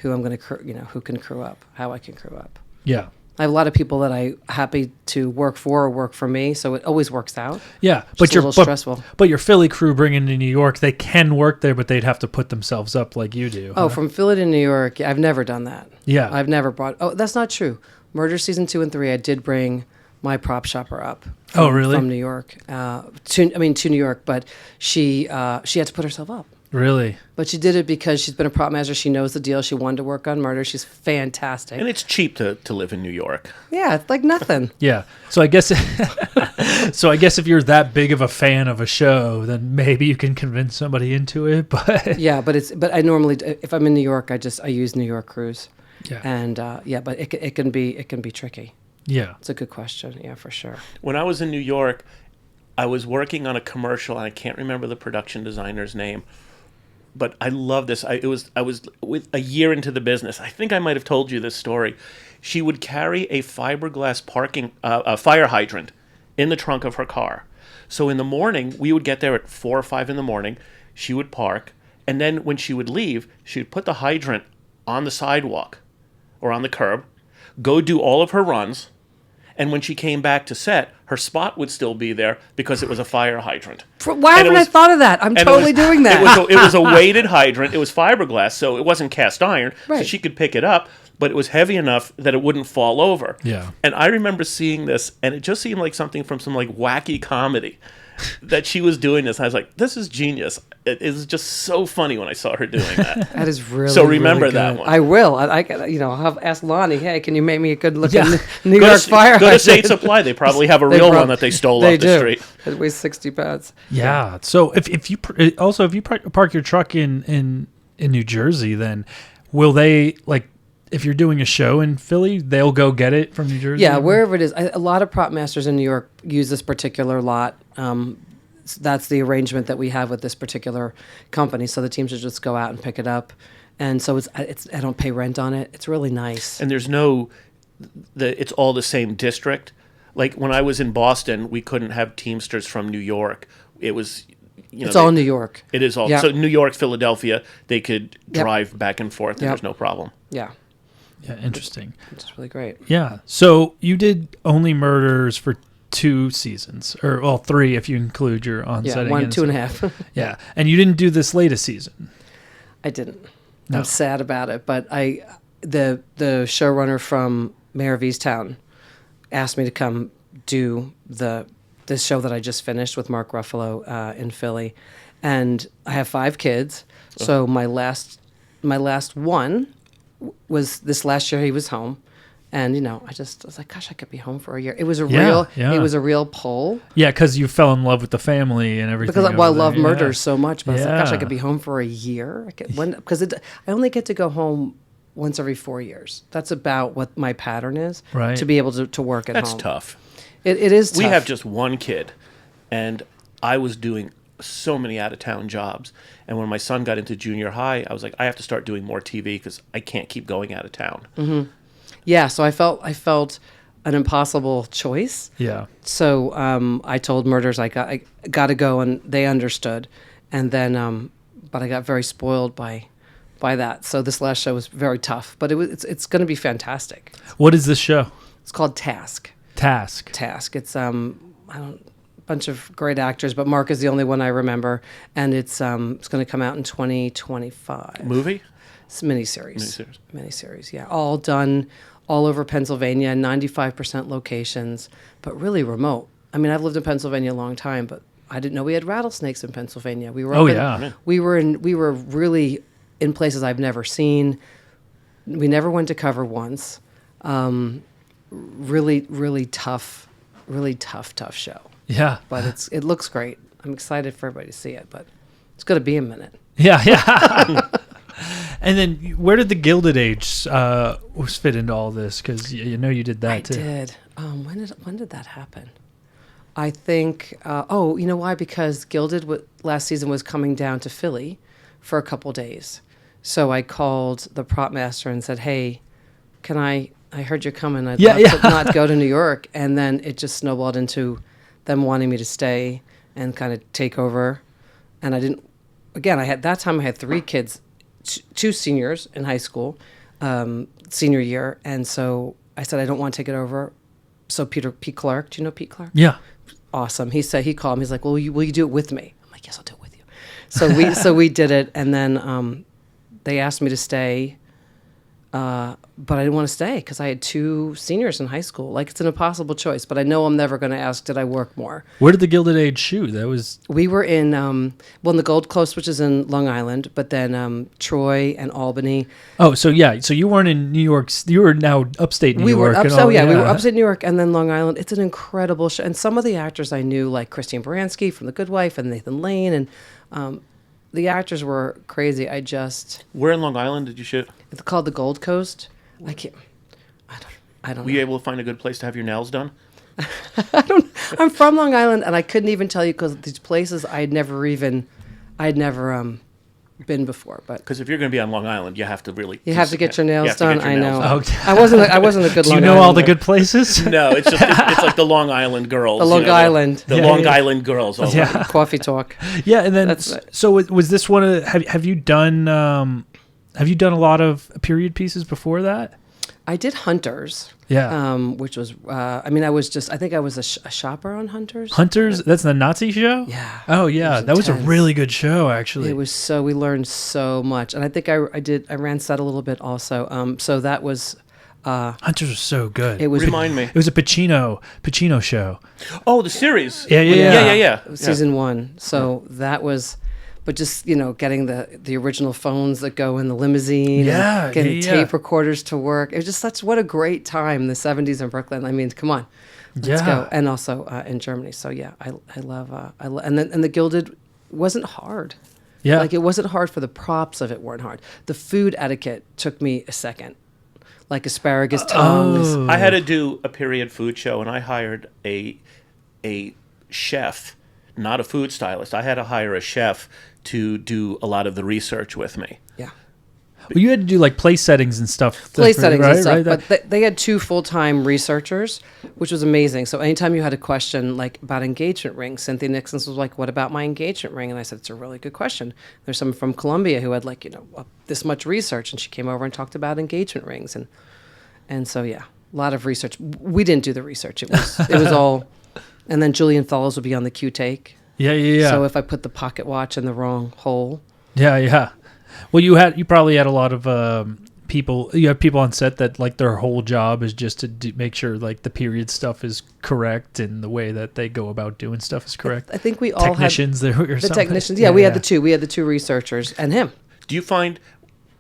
I'm going to, who can crew up, how I can crew up. Yeah. I have a lot of people that I'm happy to work for or work for me, so it always works out. Yeah. Just a little stressful. But your Philly crew bringing to New York, they can work there, but they'd have to put themselves up like you do. Oh, from Philly to New York, I've never done that. Yeah. I've never brought. Oh, that's not true. Murder season 2 and 3, I did bring my prop shopper up. Oh, really? From New York, to New York, but she had to put herself up. Really? But she did it because she's been a prop master. She knows the deal. She wanted to work on murder. She's fantastic. And it's cheap to live in New York. Yeah, it's like nothing. Yeah. So I guess if you're that big of a fan of a show, then maybe you can convince somebody into it. But Yeah, but I normally, if I'm in New York, I use New York crews. yeah. And but it can be tricky. Yeah. It's a good question. Yeah, for sure. When I was in New York, I was working on a commercial, and I can't remember the production designer's name. But I love this. I was with a year into the business. I think I might have told you this story. She would carry a fiberglass a fire hydrant in the trunk of her car. So in the morning, we would get there at 4 or 5 in the morning. She would park, and then when she would leave, she would put the hydrant on the sidewalk or on the curb, go do all of her runs, and when she came back to set, her spot would still be there because it was a fire hydrant. Why haven't I thought of that? I'm totally doing that. It was a weighted hydrant. It was fiberglass, so it wasn't cast iron, so Right. she could pick it up, but it was heavy enough that it wouldn't fall over. Yeah. And I remember seeing this, and it just seemed like something from some like wacky comedy that she was doing this. I was like, this is genius. It was just so funny when I saw her doing that. That is really. So remember really that good. one. I will. I'll have ask Lonnie. Hey, can you make me a good looking Yeah. New Go York to, fire go to hydrant? State Supply. They probably have a They real prob- one that they stole they off the do. street. It weighs 60 pounds. Yeah. So if you park your truck in New Jersey, then will they, like, if you're doing a show in Philly, they'll go get it from New Jersey? Yeah, wherever it is. A lot of prop masters in New York use this particular lot. That's the arrangement that we have with this particular company. So the teams should just go out and pick it up, and so it's I don't pay rent on it. It's really nice. And there's it's all the same district. Like when I was in Boston, we couldn't have Teamsters from New York. It was, It's all New York. It is all. Yeah. So New York, Philadelphia, they could Yep. drive back and forth, and Yep. there's no problem. Yeah, Yeah. Interesting. it's really great. Yeah. So you did Only Murders for 2 seasons, or well, 3 if you include your on-setting. Yeah, 1, and 2.5. stuff. Yeah. And you didn't do this latest season. I didn't. No. I'm sad about it, but the showrunner from Mayor of Easttown asked me to come do this show that I just finished with Mark Ruffalo in Philly, and I have 5 kids. So my last one was this last year. He was home, and I was like, gosh, I could be home for a year. It was a Yeah. it was a real pull. Yeah, because you fell in love with the family and everything. Because I over love there. murder so much, but I was like, gosh, I Yeah. could be home for a year. I only get to go home once every 4 years. That's about what my pattern is. Right. To be able to work at That's home. tough. It is tough. We have just one kid, and I was doing so many out-of-town jobs. And when my son got into junior high, I was like, I have to start doing more TV because I can't keep going out of town. Mm-hmm. Yeah, so I felt an impossible choice. Yeah. So I told Murders I got to go, and they understood. And then, but I got very spoiled by that. So this last show was very tough, but it's going to be fantastic. What is this show? It's called Task. Task. It's bunch of great actors, but Mark is the only one I remember, and it's going to come out in 2025. Movie? It's a miniseries. Yeah, all done all over Pennsylvania, 95% locations, but really remote. I mean, I've lived in Pennsylvania a long time, but I didn't know we had rattlesnakes in Pennsylvania. We were we were really in places I've never seen. We never went to cover once. Really tough show. Yeah. But it looks great. I'm excited for everybody to see it, but it's going to be a minute. Yeah. And then where did the Gilded Age fit into all this? Because you did that too. I did. When did that happen? I think, you know why? Because Gilded last season was coming down to Philly for a couple days. So I called the prop master and said, hey, I heard you're coming. I'd love to not go to New York. And then it just snowballed into them wanting me to stay and kind of take over. And I didn't, again, I had 3 kids, 2 seniors in high school, senior year. And so I said, I don't want to take it over. So Pete Clark, do you know Pete Clark? Yeah. Awesome. He called me. He's like, well, will you do it with me? I'm like, yes, I'll do it with you. So we did it. And then they asked me to stay. But I didn't want to stay because I had 2 seniors in high school. Like, it's an impossible choice, but I know I'm never going to ask, did I work more? Where did the Gilded Age shoot? We were in, in the Gold Coast, which is in Long Island, but then Troy and Albany. Oh, so yeah. So you weren't in New York. You were now upstate New York. We were upstate New York and then Long Island. It's an incredible show. And some of the actors I knew, like Christine Baranski from The Good Wife and Nathan Lane, and the actors were crazy. Where in Long Island did you shoot? It's called the Gold Coast. I don't know. Were you able to find a good place to have your nails done? I'm from Long Island, and I couldn't even tell you because these places I'd never been before. But because if you're going to be on Long Island, you have to really get your nails done. I know. Okay. I wasn't a good. Do Long you know Islander. all the good places? No, it's just it's like the Long Island girls. The Long Island. The Long Island girls. Oh, Yeah. Coffee talk. Yeah, and then so was this one of have you done a lot of period pieces before that? I did Hunters. Yeah. Which was I think I was a shopper on Hunters. Hunters, that's the Nazi show? Yeah. Oh yeah, that was a really good show actually. It was we learned so much. And I think I ran set a little bit also. So that was Hunters was so good. It was Remind me. It was a Pacino show. Oh, the series. Yeah. Season 1. So that was, but just getting the original phones that go in the limousine, and getting tape recorders to work. It was just what a great time, the 70s in Brooklyn. I mean, come on, let's go. And also in Germany. So yeah, I love and the Gilded wasn't hard. Yeah, like it wasn't hard for the props of it weren't hard. The food etiquette took me a second. Like asparagus tongues. I had to do a period food show, and I hired a chef, not a food stylist. I had to hire a chef to do a lot of the research with me. Yeah. Well, you had to do like place settings and stuff. And stuff. But they had 2 full-time researchers, which was amazing. So anytime you had a question like about engagement rings, Cynthia Nixon was like, what about my engagement ring? And I said, it's a really good question. There's someone from Columbia who had this much research, and she came over and talked about engagement rings. And so, yeah, a lot of research. We didn't do the research. It was all, and then Julian Fellows would be on the Q take. Yeah. So if I put the pocket watch in the wrong hole. Yeah. Well, you probably had a lot of people. You have people on set that like their whole job is just to make sure like the period stuff is correct and the way that they go about doing stuff is correct. I think we all technicians had there or the something. Technicians. Yeah, we had the 2. We had the 2 researchers and him. Do you find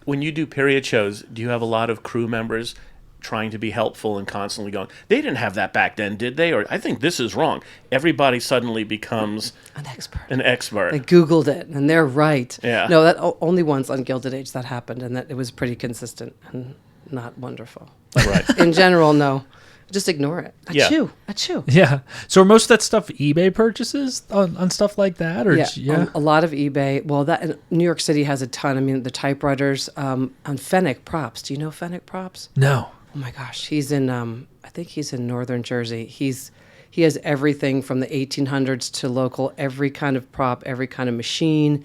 when you do period shows, do you have a lot of crew members trying to be helpful and constantly going, they didn't have that back then, did they? Or I think this is wrong. Everybody suddenly becomes An expert. an expert. They Googled it, and they're right. Yeah. No, that only once on Gilded Age that happened, and that it was pretty consistent and not wonderful. Right. In general, no. Just ignore it. Yeah. Achoo. Yeah. So are most of that stuff eBay purchases on stuff like that? Or Yeah. A lot of eBay. Well, that New York City has a ton. I mean, the typewriters on Fenwick Props. Do you know Fenwick Props? No. Oh my gosh, he's in. I think he's in northern Jersey. He has everything from the 1800s to local, every kind of prop, every kind of machine.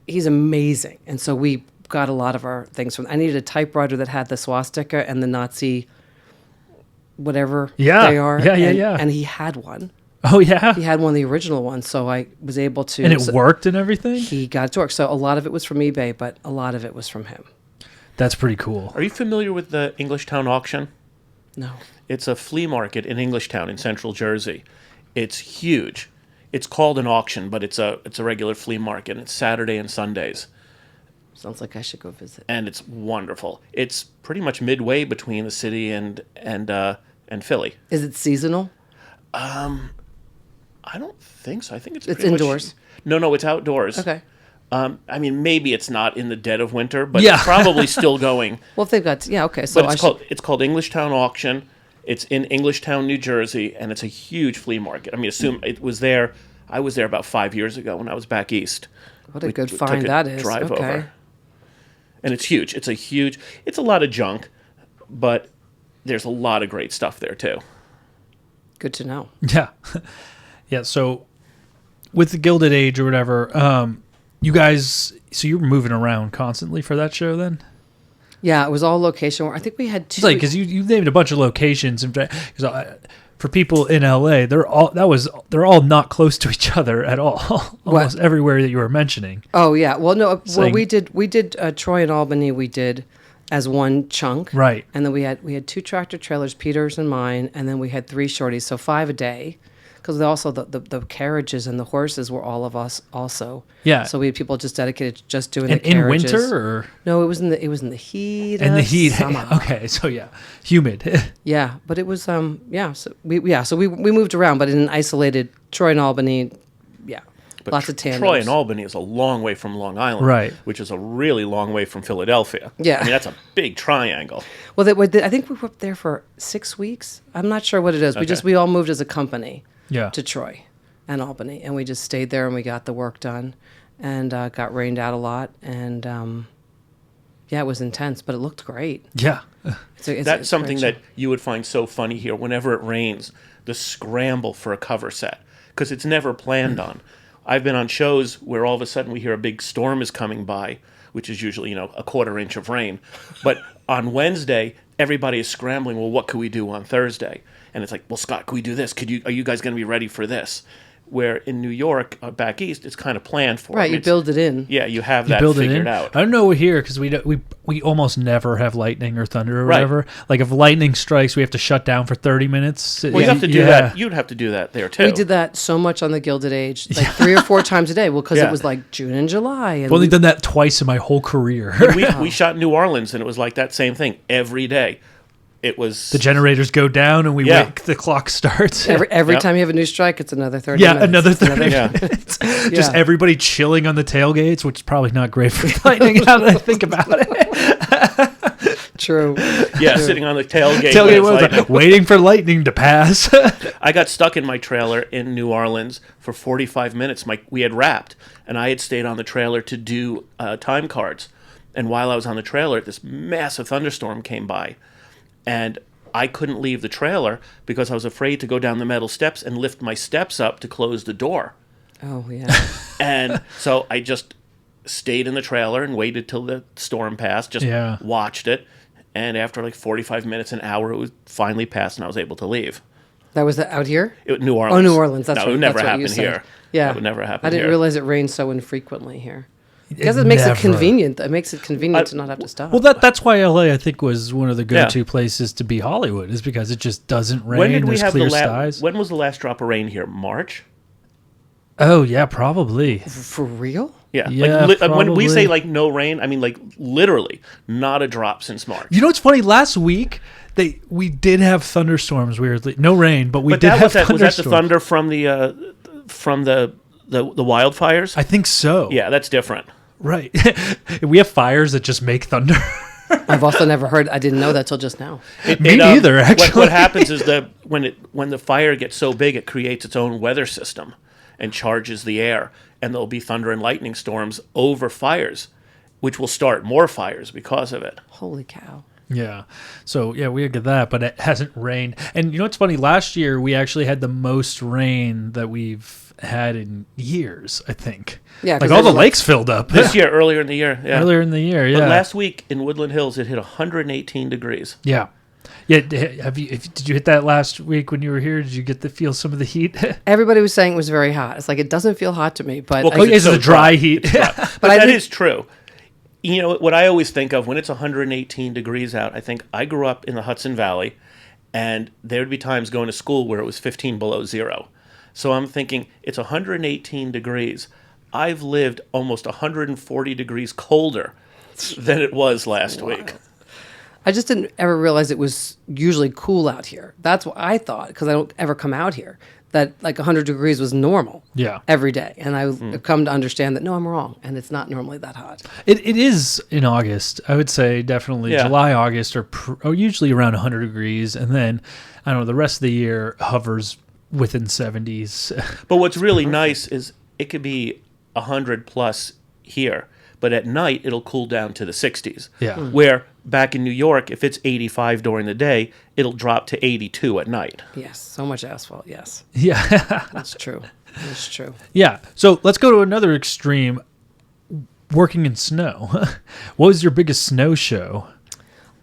He's amazing, and so we got a lot of our things from. I needed a typewriter that had the swastika and the Nazi, whatever they are. Yeah. And he had one. Oh, yeah? He had one of the original ones, so I was able to. And it worked and everything? He got it to work. So a lot of it was from eBay, but a lot of it was from him. That's pretty cool. Are you familiar with the Englishtown auction? No. It's a flea market in Englishtown in central Jersey. It's huge. It's called an auction, but it's a regular flea market. It's Saturday and Sundays. Sounds like I should go visit. And it's wonderful. It's pretty much midway between the city and Philly. Is it seasonal? I don't think so. I think it's It's pretty much- indoors? No, it's outdoors. Okay. I mean, maybe it's not in the dead of winter, but Yeah. it's probably still going. Well, if they've got, yeah, okay. So But it's called Englishtown Auction. It's in Englishtown, New Jersey, and it's a huge flea market. I mean, assume it was there. I was there about 5 years ago when I was back east. What a good We find took a that is. Drive Okay. over. And it's huge. It's a lot of junk, but there's a lot of great stuff there too. Good to know. Yeah. Yeah, so with the Gilded Age or whatever, you guys, so you were moving around constantly for that show then? Yeah, it was all location. I think we had two. It's like, because you named a bunch of locations. Because for people in LA, they're all not close to each other at all. Almost everywhere that you were mentioning. Oh yeah. Well, no. Saying- we did Troy and Albany. We did as one chunk. Right. And then we had 2 tractor trailers, Peter's and mine, and then we had 3 shorties, so 5 a day. Because also the carriages and the horses were all of us also. Yeah. So we had people just dedicated to just doing And the carriages. in winter or No, it was in the heat. in the of heat? summer. Okay, so yeah, humid. Yeah, but it was so we moved around, but in an isolated Troy and Albany, yeah, But lots of tandems. Troy and Albany is a long way from Long Island, Right. Which is a really long way from Philadelphia. Yeah. I mean, that's a big triangle. Well, I think we were up there for 6 weeks. I'm not sure what it is. Okay. We all moved as a company Yeah. to Troy and Albany, and we just stayed there and we got the work done, and got rained out a lot, and yeah, it was intense, but it looked great. Yeah. That's something that you would find so funny here. Whenever it rains, the scramble for a cover set, because it's never planned on. I've been on shows where all of a sudden we hear a big storm is coming by, which is usually, a quarter inch of rain. But on Wednesday, everybody is scrambling, well, what could we do on Thursday? And it's like, well, Scott, could we do this? Are you guys going to be ready for this? Where in New York, back east, it's kind of planned for. Right, you build it in. Yeah, you have that Build it figured in. out. I don't know here because we almost never have lightning or thunder or Right. whatever. Like if lightning strikes, we have to shut down for 30 minutes. Well, you have to do that. You'd have to do that there too. We did that so much on the Gilded Age, like 3 or 4 times a day. Well, because Yeah. it was like June and July. And I've only done that twice in my whole career. We shot in New Orleans, and it was like that same thing every day. It was The generators go down and we Yeah. wait. The clock starts. every Yep. time you have a new strike, it's another 30 Yeah, minutes. another 30 Yeah. minutes. Yeah. Just everybody chilling on the tailgates, which is probably not great for lightning. Now that I think about it. True. yeah, sitting on the tailgate. Tailgate when was it's like- waiting for lightning to pass. I got stuck in my trailer in New Orleans for 45 minutes. We had wrapped, and I had stayed on the trailer to do time cards. And while I was on the trailer, this massive thunderstorm came by, and I couldn't leave the trailer because I was afraid to go down the metal steps and lift my steps up to close the door. Oh, yeah. And so I just stayed in the trailer and waited till the storm passed, just Yeah. watched it. And after like 45 minutes, an hour, it was finally passed, and I was able to leave. That was out here? New Orleans. Oh, New Orleans. That's no, right. it would never That's what you happen said. here. Yeah. That would never happen I didn't here. realize it rains so infrequently here. Because it makes it convenient. It makes it convenient to not have to stop. Well, that's why LA, I think, was one of the go-to places to be Hollywood, is because it just doesn't rain. When did we There's have clear the skies. When was the last drop of rain here? March? Oh, yeah, probably. For real? Yeah. Yeah, when we say probably. like no rain, I mean like literally not a drop since March. You know what's funny? Last week we did have thunderstorms. Weirdly, no rain, but we But did that have was that thunderstorms. the thunder from the wildfires? I think so. Yeah, that's different. Right. We have fires that just make thunder. I've also never heard. I didn't know that till just now. Me neither. Actually, What happens is that when the fire gets so big, it creates its own weather system and charges the air, and there'll be thunder and lightning storms over fires, which will start more fires because of it. Holy cow! Yeah. So yeah, we get that, but it hasn't rained. And you know what's funny? Last year we actually had the most rain that we've had in years. I think. Yeah, 'cause like all the everyone- lakes filled up This year, earlier in the year, yeah. earlier in the year. Yeah. But last week in Woodland Hills, it hit 118 degrees. Yeah. Yeah. Did you hit that last week when you were here? Did you get to feel some of the heat? Everybody was saying it was very hot. It's like it doesn't feel hot to me, but Well, Oh, 'cause is it's it so a dry dry. heat? But I that think- is true. You know, what I always think of when it's 118 degrees out, I think I grew up in the Hudson Valley, and there would be times going to school where it was 15 below zero. So I'm thinking, it's 118 degrees. I've lived almost 140 degrees colder than it was last week. I just didn't ever realize it was usually cool out here. That's what I thought because I don't ever come out here. That like 100 degrees was normal. Yeah. Every day, and I've come to understand that no, I'm wrong, and it's not normally that hot. It is in August. I would say definitely Yeah. July, August are usually around 100 degrees, and then I don't know, the rest of the year hovers within 70s. But what's really nice is it could be 100 plus here, but at night it'll cool down to the 60s. Yeah. Where back in New York, if it's 85 during the day, it'll drop to 82 at night. Yes, so much asphalt. Yes, Yeah. that's true. That's true. Yeah. So let's go to another extreme. Working in snow. What was your biggest snow show?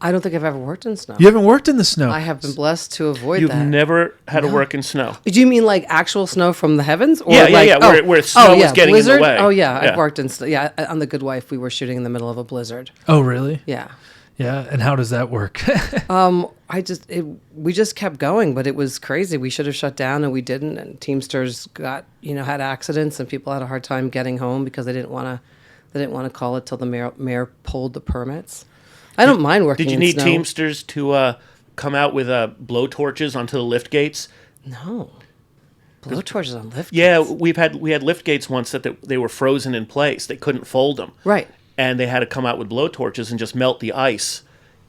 I don't think I've ever worked in snow. You haven't worked in the snow. I have been blessed to avoid You've that. never had to work in snow. Do you mean like actual snow from the heavens? Or Yeah, like, where snow was getting in the blizzard? way. Oh yeah, Yeah. I've worked in snow. Yeah, on The Good Wife, we were shooting in the middle of a blizzard. Oh, really? Yeah. Yeah. And how does that work? We just kept going, but it was crazy. We should have shut down and we didn't. And Teamsters had accidents and people had a hard time getting home because they didn't want to call it till the mayor pulled the permits. I don't mind working Did you in need snow. Teamsters to come out with blow torches onto the lift gates? No. Blow torches on lift Yeah, gates. we had lift gates once that they were frozen in place. They couldn't fold them. Right. And they had to come out with blow torches and just melt the ice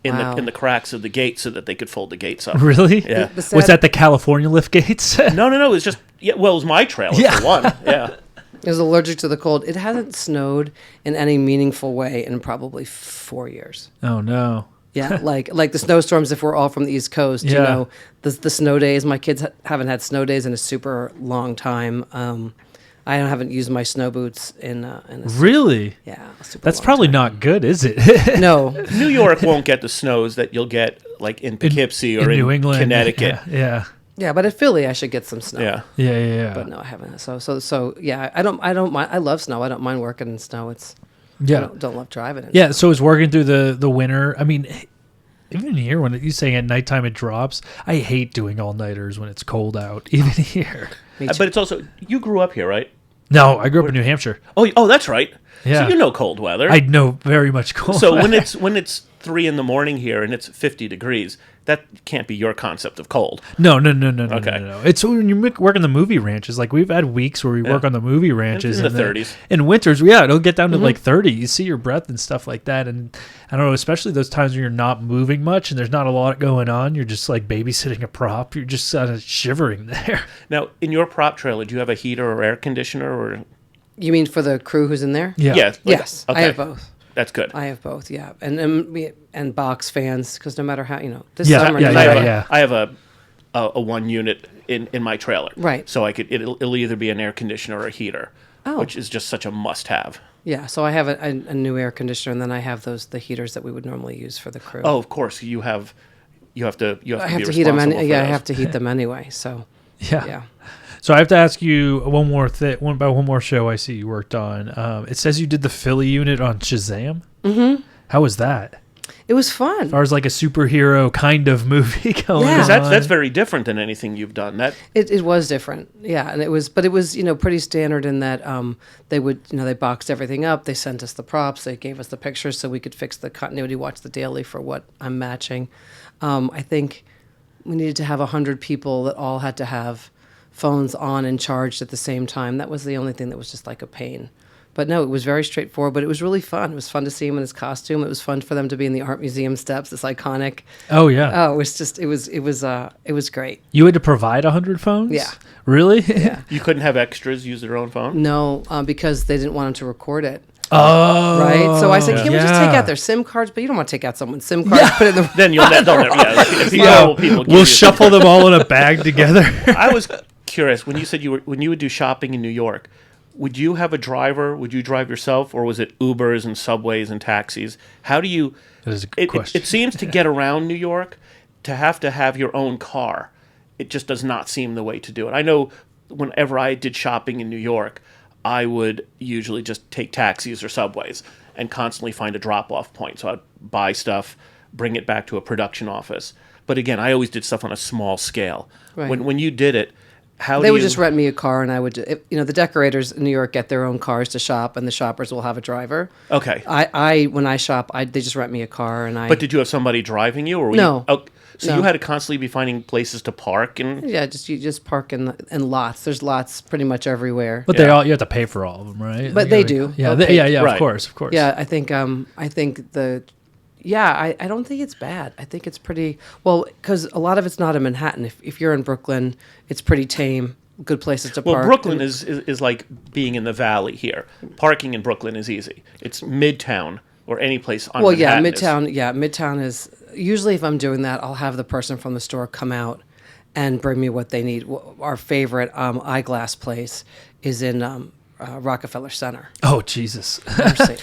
in Wow. the cracks of the gate so that they could fold the gates up. Really? Yeah. The Was sad- that the California lift gates? No, it was just it was my trailer Yeah. for one. Yeah. I was allergic to the cold. It hasn't snowed in any meaningful way in probably 4 years. Oh, no. Yeah, like the snowstorms. If we're all from the East Coast, Yeah. the snow days. My kids haven't had snow days in a super long time. I haven't used my snow boots in a Really? a super That's long probably time. not good, is it? No, New York won't get the snows that you'll get like in Poughkeepsie or in New England, Connecticut. Yeah. yeah, but at Philly, I should get some snow. Yeah. Yeah. But no, I haven't. So yeah, I don't mind. I love snow. I don't mind working in snow. I Yeah. don't love driving it. Yeah. So it's working through the winter. I mean, even here when you say at nighttime it drops, I hate doing all nighters when it's cold out. Even here. Me too. But it's also you grew up here, right? No, I grew up in New Hampshire. Oh, that's right. Yeah. So you know cold weather. I know very much cold. So when it's 3 a.m. here and it's 50 degrees, that can't be your concept of cold. No. Okay. No. It's when you work on the movie ranches. Like we've had weeks where we work on the movie ranches In the and 30s. In winters, yeah, it'll get down to like 30. You see your breath and stuff like that. And I don't know, especially those times when you're not moving much and there's not a lot going on. You're just like babysitting a prop. You're just kind of shivering there. Now, in your prop trailer, do you have a heater or air conditioner or? You mean for the crew who's in there? Yeah. Yes, okay. I have both. That's good. I have both. Yeah, and box fans because no matter how this Yeah, summer. yeah, no I matter- yeah. have a 1 unit in my trailer. Right. So it'll either be an air conditioner or a heater, Oh. which is just such a must-have. Yeah, so I have a new air conditioner, and then I have the heaters that we would normally use for the crew. Oh, of course, you have to I be have to heat them. responsible for Yeah, I those. have to heat them anyway. So Yeah. yeah. So I have to ask you one more show I see you worked on. It says you did the Philly unit on Shazam. Mm-hmm. How was that? It was fun. As far as like a superhero kind of movie going Yeah. on. Because that's very different than anything you've done. That It was different, yeah, and it was pretty standard in that they would they boxed everything up, they sent us the props, they gave us the pictures so we could fix the continuity, watch the daily for what I'm matching. I think we needed to have 100 people that all had to have phones on and charged at the same time. That was the only thing that was just like a pain. But no, it was very straightforward, but it was really fun. It was fun to see him in his costume. It was fun for them to be in the art museum steps. This iconic. Oh yeah. Oh, it was great. You had to provide 100 phones? Yeah. Really? Yeah. you couldn't have extras use their own phone. No, because they didn't want him to record it. Oh. Right? So I said, can we just take yeah. out their SIM cards? But you don't want to take out someone's SIM card and put it in the... Then you'll never. If you Yeah. know people, give We'll you- shuffle them all in a bag together. I was curious when you said when you would do shopping in New York. Would you have a driver? Would you drive yourself, or was it Ubers and Subways and taxis? How do you? That is a good question. It seems to get around New York to have your own car. It just does not seem the way to do it. I know whenever I did shopping in New York, I would usually just take taxis or Subways and constantly find a drop-off point. So I'd buy stuff, bring it back to a production office. But again, I always did stuff on a small scale. Right. When you did it, They would just rent me a car, and I would, the decorators in New York get their own cars to shop, and the shoppers will have a driver. Okay. When I shop, they just rent me a car, and But did you have somebody driving you, or were No. You, so No. you had to constantly be finding places to park, and yeah, you just park in lots. There's lots pretty much everywhere. But you have to pay for all of them, right? But they do. Yeah, They'll pay. yeah, Right. of course. Yeah, I think I don't think it's bad. I think it's pretty well because a lot of it's not in Manhattan. If you're in Brooklyn, it's pretty tame. Good places to well, park. Brooklyn is like being in the valley here. Parking in Brooklyn is easy. It's Midtown or any place on Well, yeah, Manhattan Midtown is usually if I'm doing that, I'll have the person from the store come out and bring me what they need. Our favorite eyeglass place is in Rockefeller Center. Oh, Jesus.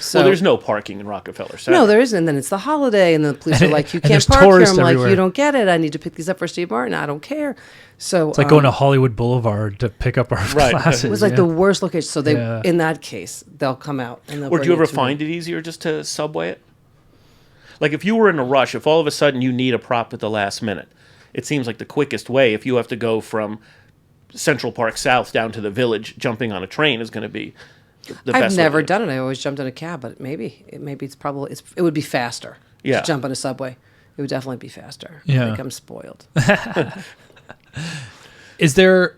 So Well, there's no parking in Rockefeller Center. no, there isn't. And then it's the holiday, and the police are like, "You And can't there's park here." tourists I'm like, everywhere. "You don't get it. I need to pick these up for Steve Martin. I don't care." So It's like going to Hollywood Boulevard to pick up our Right. glasses. it was like yeah. the worst location. So they, Yeah. in that case, they'll come out and they'll. Or do bring you ever to me. find it easier just to subway it? Like if you were in a rush, if all of a sudden you need a prop at the last minute, it seems like the quickest way. If you have to go from Central Park South down to the Village, jumping on a train is going to be the best. I've way never to do done it. I always jumped in a cab, but maybe it would be faster. Yeah. To jump on a subway, it would definitely be faster. Yeah. I think I'm spoiled. Is there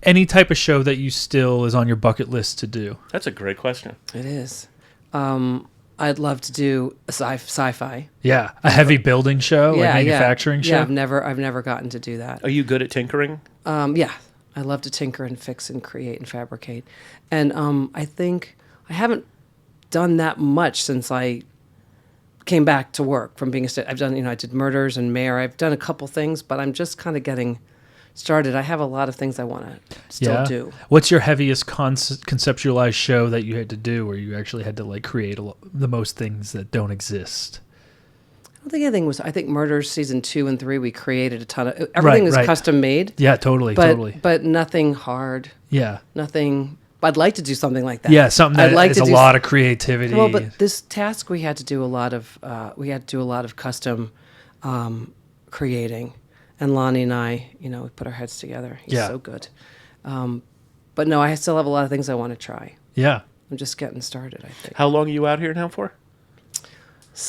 any type of show that you still is on your bucket list to do? That's a great question. It is. I'd love to do a sci-fi. Yeah, a heavy building show, like manufacturing show. Yeah, I've never gotten to do that. Are you good at tinkering? Yeah, I love to tinker and fix and create and fabricate, and I think I haven't done that much since I came back to work from being I've done, I did Murders and Mayor. I've done a couple things, but I'm just kind of getting started. I have a lot of things I want to still do. What's your heaviest conceptualized show that you had to do, where you actually had to like create the most things that don't exist? I don't think anything was. I think Murders season 2 and 3 we created a ton of everything was right. custom made. Yeah, totally. But nothing hard. Yeah. Nothing. I'd like to do something like that. Yeah, something that I'd like is to a do lot of creativity. Well, but this task we had to do a lot of custom creating, and Lonnie and I, we put our heads together. He's so good. But no, I still have a lot of things I want to try. Yeah. I'm just getting started, I think. How long are you out here now for?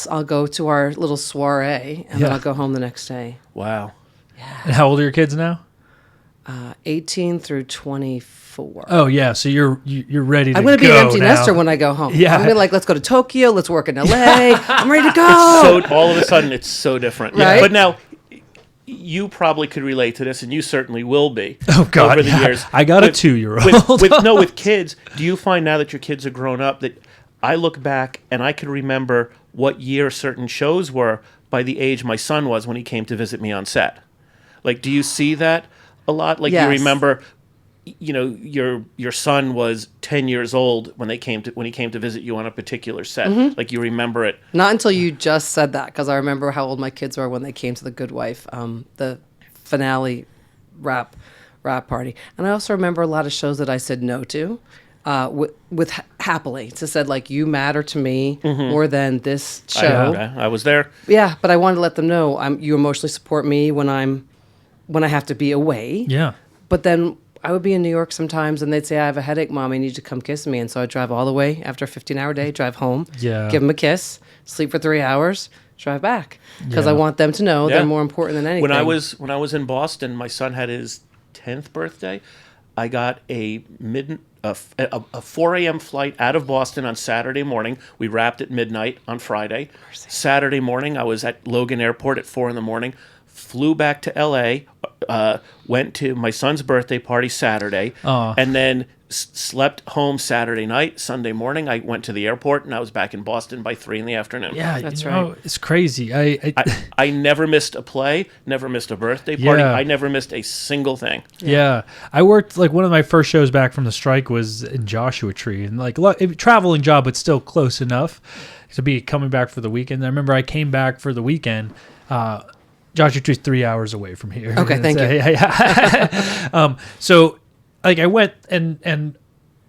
I'll go to our little soiree, and then I'll go home the next day. Wow. And how old are your kids now? 18 through 24. Oh yeah, so you're ready to go. I'm going to be an empty now. nester when I go home. Yeah. I'm going to let's go to Tokyo, let's work in LA. I'm ready to go. So all of a sudden, it's so different. Right? But now, you probably could relate to this, and you certainly will be. Oh God, over the yeah. years. I got a With- 2-year-old. with kids, do you find now that your kids are grown up that I look back and I can remember what year certain shows were by the age my son was when he came to visit me on set? Like, do you see that a lot? Like, Yes. you remember, your son was 10 years old when he came to visit you on a particular set. Mm-hmm. Like, you remember it. Not until you just said that, because I remember how old my kids were when they came to The Good Wife, the finale rap party. And I also remember a lot of shows that I said no to. with happily to said like, you matter to me more than this show. I was there. Yeah, but I wanted to let them know you emotionally support me when I have to be away. Yeah. But then I would be in New York sometimes, and they'd say, I have a headache, Mom. I need you to come kiss me. And so I'd drive all the way after a 15-hour day, drive home, give them a kiss, sleep for 3 hours, drive back. Because I want them to know they're more important than anything. When I was in Boston, my son had his 10th birthday. I got a 4 a.m. flight out of Boston on Saturday morning. We wrapped at midnight on Friday. Saturday morning, I was at Logan Airport at 4 in the morning. Flew back to L.A., went to my son's birthday party Saturday, and then slept home Saturday night. Sunday morning, I went to the airport, and I was back in Boston by 3 in the afternoon. Yeah, that's right. It's crazy. I never missed a play, never missed a birthday party. Yeah. I never missed a single thing. Yeah. I worked, like, one of my first shows back from the strike was in Joshua Tree, and like traveling job, but still close enough to be coming back for the weekend. I remember I came back for the weekend. Joshua Tree's 3 hours away from here. Okay, thank you. So, like, I went and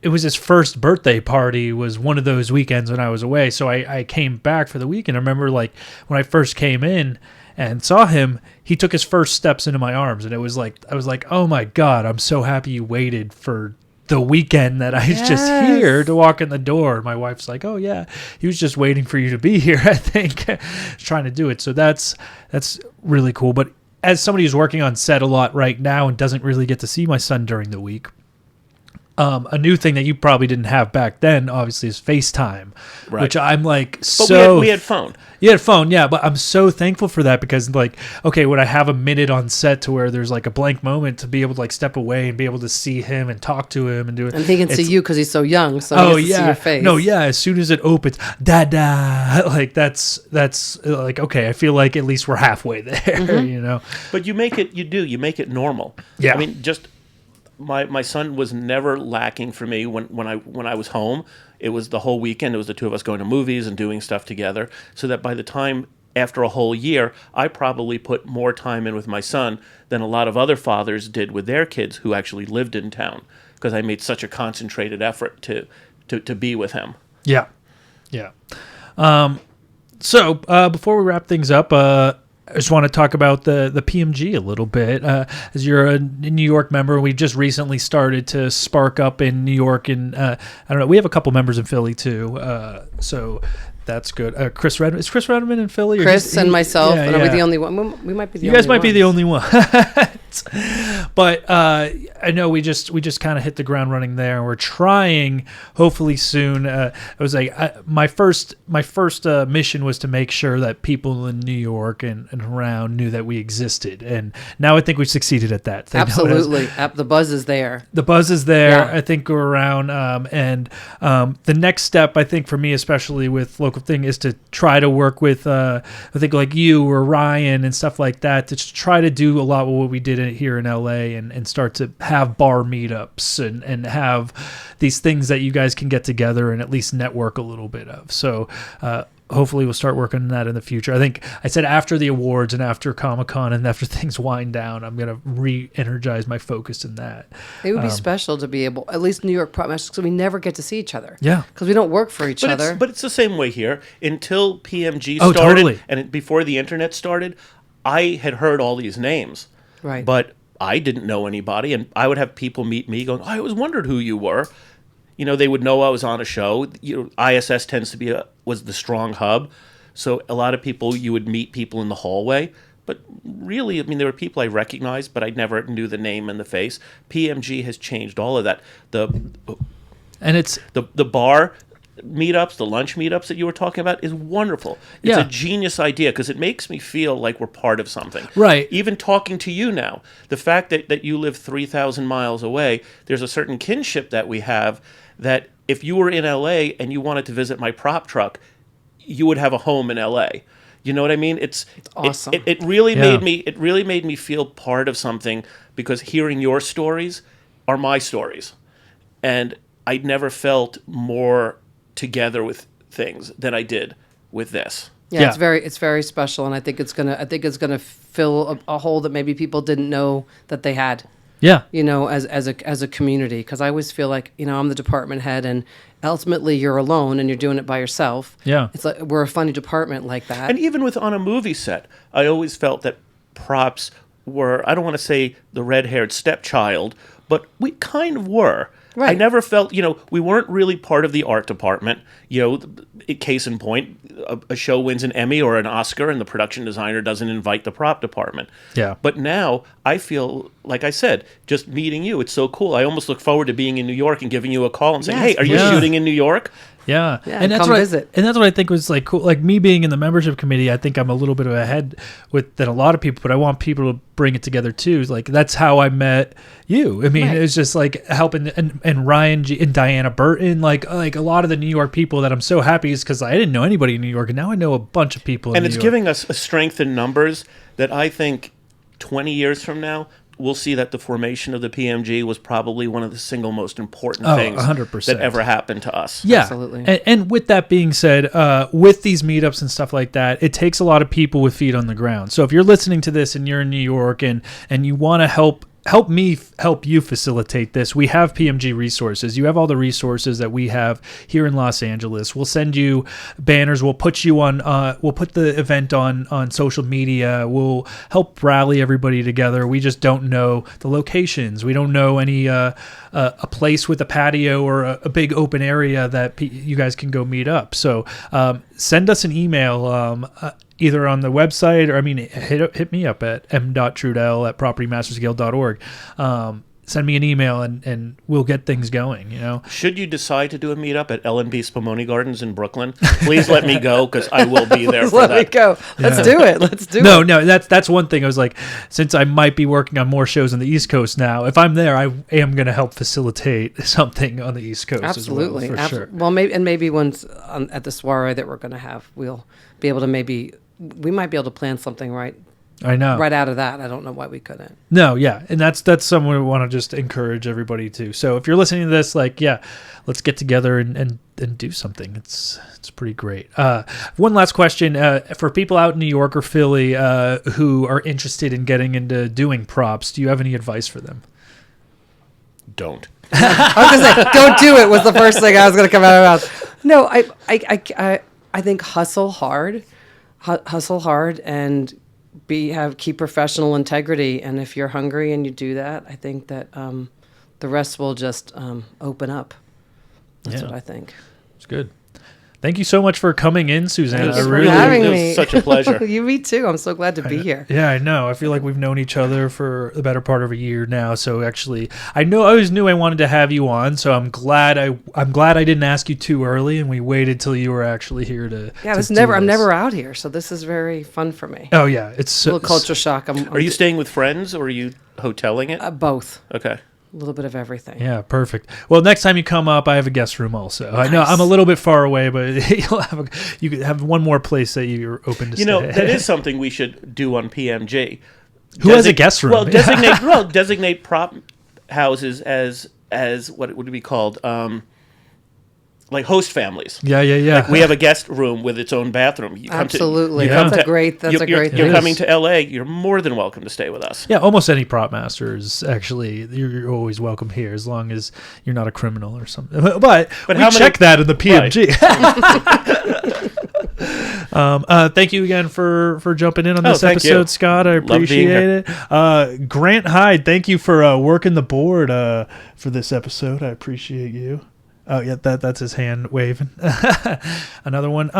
it was his first birthday party. Was one of those weekends when I was away. So I came back for the weekend. I remember, like, when I first came in and saw him, he took his first steps into my arms, and it was like I was like, oh my God, I'm so happy you waited for the weekend that I was just here to walk in the door. My wife's like, oh yeah, he was just waiting for you to be here, I think, trying to do it. So that's really cool. But as somebody who's working on set a lot right now and doesn't really get to see my son during the week, a new thing that you probably didn't have back then, obviously, is FaceTime, which I'm like, but we had phone. You had phone, yeah, but I'm so thankful for that because, like, okay, when I have a minute on set to where there's like a blank moment to be able to like step away and be able to see him and talk to him and do it. And he can see you because he's so young, so he gets to see your face. No, yeah, as soon as it opens, da-da, like that's like, okay, I feel like at least we're halfway there, you know? But you make it normal. Yeah. I mean, just my son was never lacking for me when I was home. It was the whole weekend. It was the two of us going to movies and doing stuff together, so that by the time after a whole year, I probably put more time in with my son than a lot of other fathers did with their kids who actually lived in town, because I made such a concentrated effort to be with him. Yeah. Yeah. So before we wrap things up, I just want to talk about the PMG a little bit. As you're a New York member, we just recently started to spark up in New York, and I don't know, we have a couple members in Philly too. So that's good. Chris Redman, is Chris Redman in Philly? Chris and myself, and are we the only one? We might be the only one. You guys might be the only one. But I know we just kind of hit the ground running there, and we're trying, hopefully soon. It was like my first mission was to make sure that people in New York and around knew that we existed, and now I think we've succeeded at that. Absolutely, the buzz is there. The buzz is there. Yeah. I think we're around, and the next step, I think for me, especially with local thing, is to try to work with I think like you or Ryan and stuff like that, to try to do a lot of what we did here in LA and start to have bar meetups and have these things that you guys can get together and at least network a little bit of. So hopefully we'll start working on that in the future. I think I said after the awards and after Comic-Con and after things wind down, I'm going to re-energize my focus in that. It would be special to be able, at least New York Prop Masters, because we never get to see each other. Yeah. Because we don't work for each other. But it's the same way here. Until PMG started, totally. And before the internet started, I had heard all these names. Right. But I didn't know anybody, and I would have people meet me going, I always wondered who you were. You know, they would know I was on a show. You know, ISS tends to be was the strong hub. So a lot of people, you would meet people in the hallway. But really, I mean, there were people I recognized, but I never knew the name and the face. PMG has changed all of that. And it's the bar meetups, the lunch meetups that you were talking about is wonderful. It's a genius idea because it makes me feel like we're part of something. Right. Even talking to you now, the fact that you live 3,000 miles away, there's a certain kinship that we have that if you were in LA and you wanted to visit my prop truck, you would have a home in LA. You know what I mean? It's awesome. It really made me feel part of something, because hearing your stories are my stories. And I never felt more together with things than I did with this. Yeah, it's very special, and I think it's gonna fill a hole that maybe people didn't know that they had. Yeah. As a community, because I always feel like, I'm the department head, and ultimately you're alone and you're doing it by yourself. Yeah. It's like we're a funny department like that. And even on a movie set, I always felt that props were, I don't want to say the red-haired stepchild, but we kind of were. Right. I never felt, we weren't really part of the art department. Case in point, a show wins an Emmy or an Oscar and the production designer doesn't invite the prop department. Yeah. But now I feel, like I said, just meeting you, it's so cool. I almost look forward to being in New York and giving you a call and saying, Yes, hey, are you shooting in New York? Yeah. And that's visit. And that's what I think was like cool. Like me being in the membership committee, I think I'm a little bit ahead than a lot of people, but I want people to bring it together too. Like that's how I met you. I mean, Right. It's just like helping and Ryan G and Diana Burton, like a lot of the New York people that I'm so happy is because I didn't know anybody in New York, and now I know a bunch of people in New And it's York. giving us a strength in numbers that I think 20 years from now, we'll see that the formation of the PMG was probably one of the single most important things 100%. that ever happened to us. Yeah, Absolutely. And with that being said, with these meetups and stuff like that, it takes a lot of people with feet on the ground. So if you're listening to this and you're in New York and you want to help me help you facilitate this, we have PMG resources. You have all the resources that we have here in Los Angeles. We'll send you banners. We'll put you on. We'll put the event on social media. We'll help rally everybody together. We just don't know the locations. We don't know any a place with a patio or a big open area that you guys can go meet up. So send us an email. Either on the website or, hit me up at m.trudel@propertymastersguild.org. Send me an email and we'll get things going, Should you decide to do a meetup at L&B Spumoni Gardens in Brooklyn, please let me go because I will be there for Let that. me go. Let's do it. Let's do it. No, that's one thing. I was like, since I might be working on more shows on the East Coast now, if I'm there, I am going to help facilitate something on the East Coast Absolutely. as well, for sure. Well, maybe once at the soiree that we're going to have, we'll be able to we might be able to plan something right out of that. I don't know why we couldn't. No, yeah. And that's something we want to just encourage everybody to. So if you're listening to this, let's get together and do something. It's pretty great. One last question. For people out in New York or Philly who are interested in getting into doing props, do you have any advice for them? Don't. I was going to say, don't do it was the first thing I was going to come out of my mouth. No, I think hustle hard and keep professional integrity. And if you're hungry and you do that, I think that the rest will just open up. That's what I think. It's good. Thank you so much for coming in, Susannah. Thanks for having me. It was such a pleasure. Me too. I'm so glad to be here. Yeah, I know. I feel like we've known each other for the better part of a year now. So actually, I always knew I wanted to have you on. So I'm glad I didn't ask you too early, and we waited till you were actually here to. Yeah, I'm never out here, so this is very fun for me. Oh yeah, it's a little culture shock. Are you staying with friends or are you hoteling it? Both. Okay. A little bit of everything. Yeah, perfect. Well, next time you come up, I have a guest room also. Nice. I know I'm a little bit far away, but you could have one more place that you're open to stay. That is something we should do on PMG. Who has a guest room? Well, designate prop houses as what would it be called? Like host families. Yeah. Like we have a guest room with its own bathroom. Absolutely. That's a great thing. You're coming to LA, you're more than welcome to stay with us. Yeah, almost any prop master is actually, you're always welcome here as long as you're not a criminal or something. But we check that in the PMG. Right. Thank you again for jumping in on this episode, Scott. I appreciate it. Grant Hyde, thank you for working the board for this episode. I appreciate you. Oh, yeah, that's his hand waving. Another one.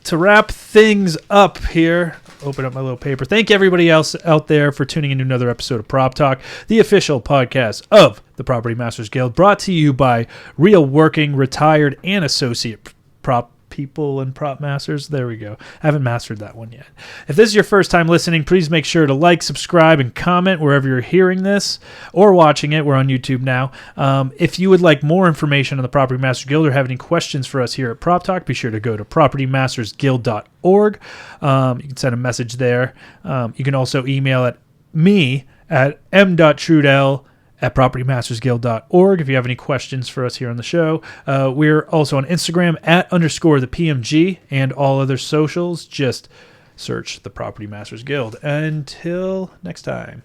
To wrap things up here, open up my little paper. Thank everybody else out there for tuning in to another episode of Prop Talk, the official podcast of the Property Masters Guild, brought to you by real working, retired, and associate prop people and prop masters. There we go. I haven't mastered that one yet. If this is your first time listening, please make sure to like, subscribe, and comment wherever you're hearing this or watching it. We're on YouTube now. If you would like more information on the Property Masters Guild or have any questions for us here at Prop Talk, be sure to go to propertymastersguild.org. You can send a message there. You can also email at me at m.trudel@propertymastersguild.org if you have any questions for us here on the show. We're also on Instagram @_the PMG and all other socials. Just search the Property Masters Guild. Until next time.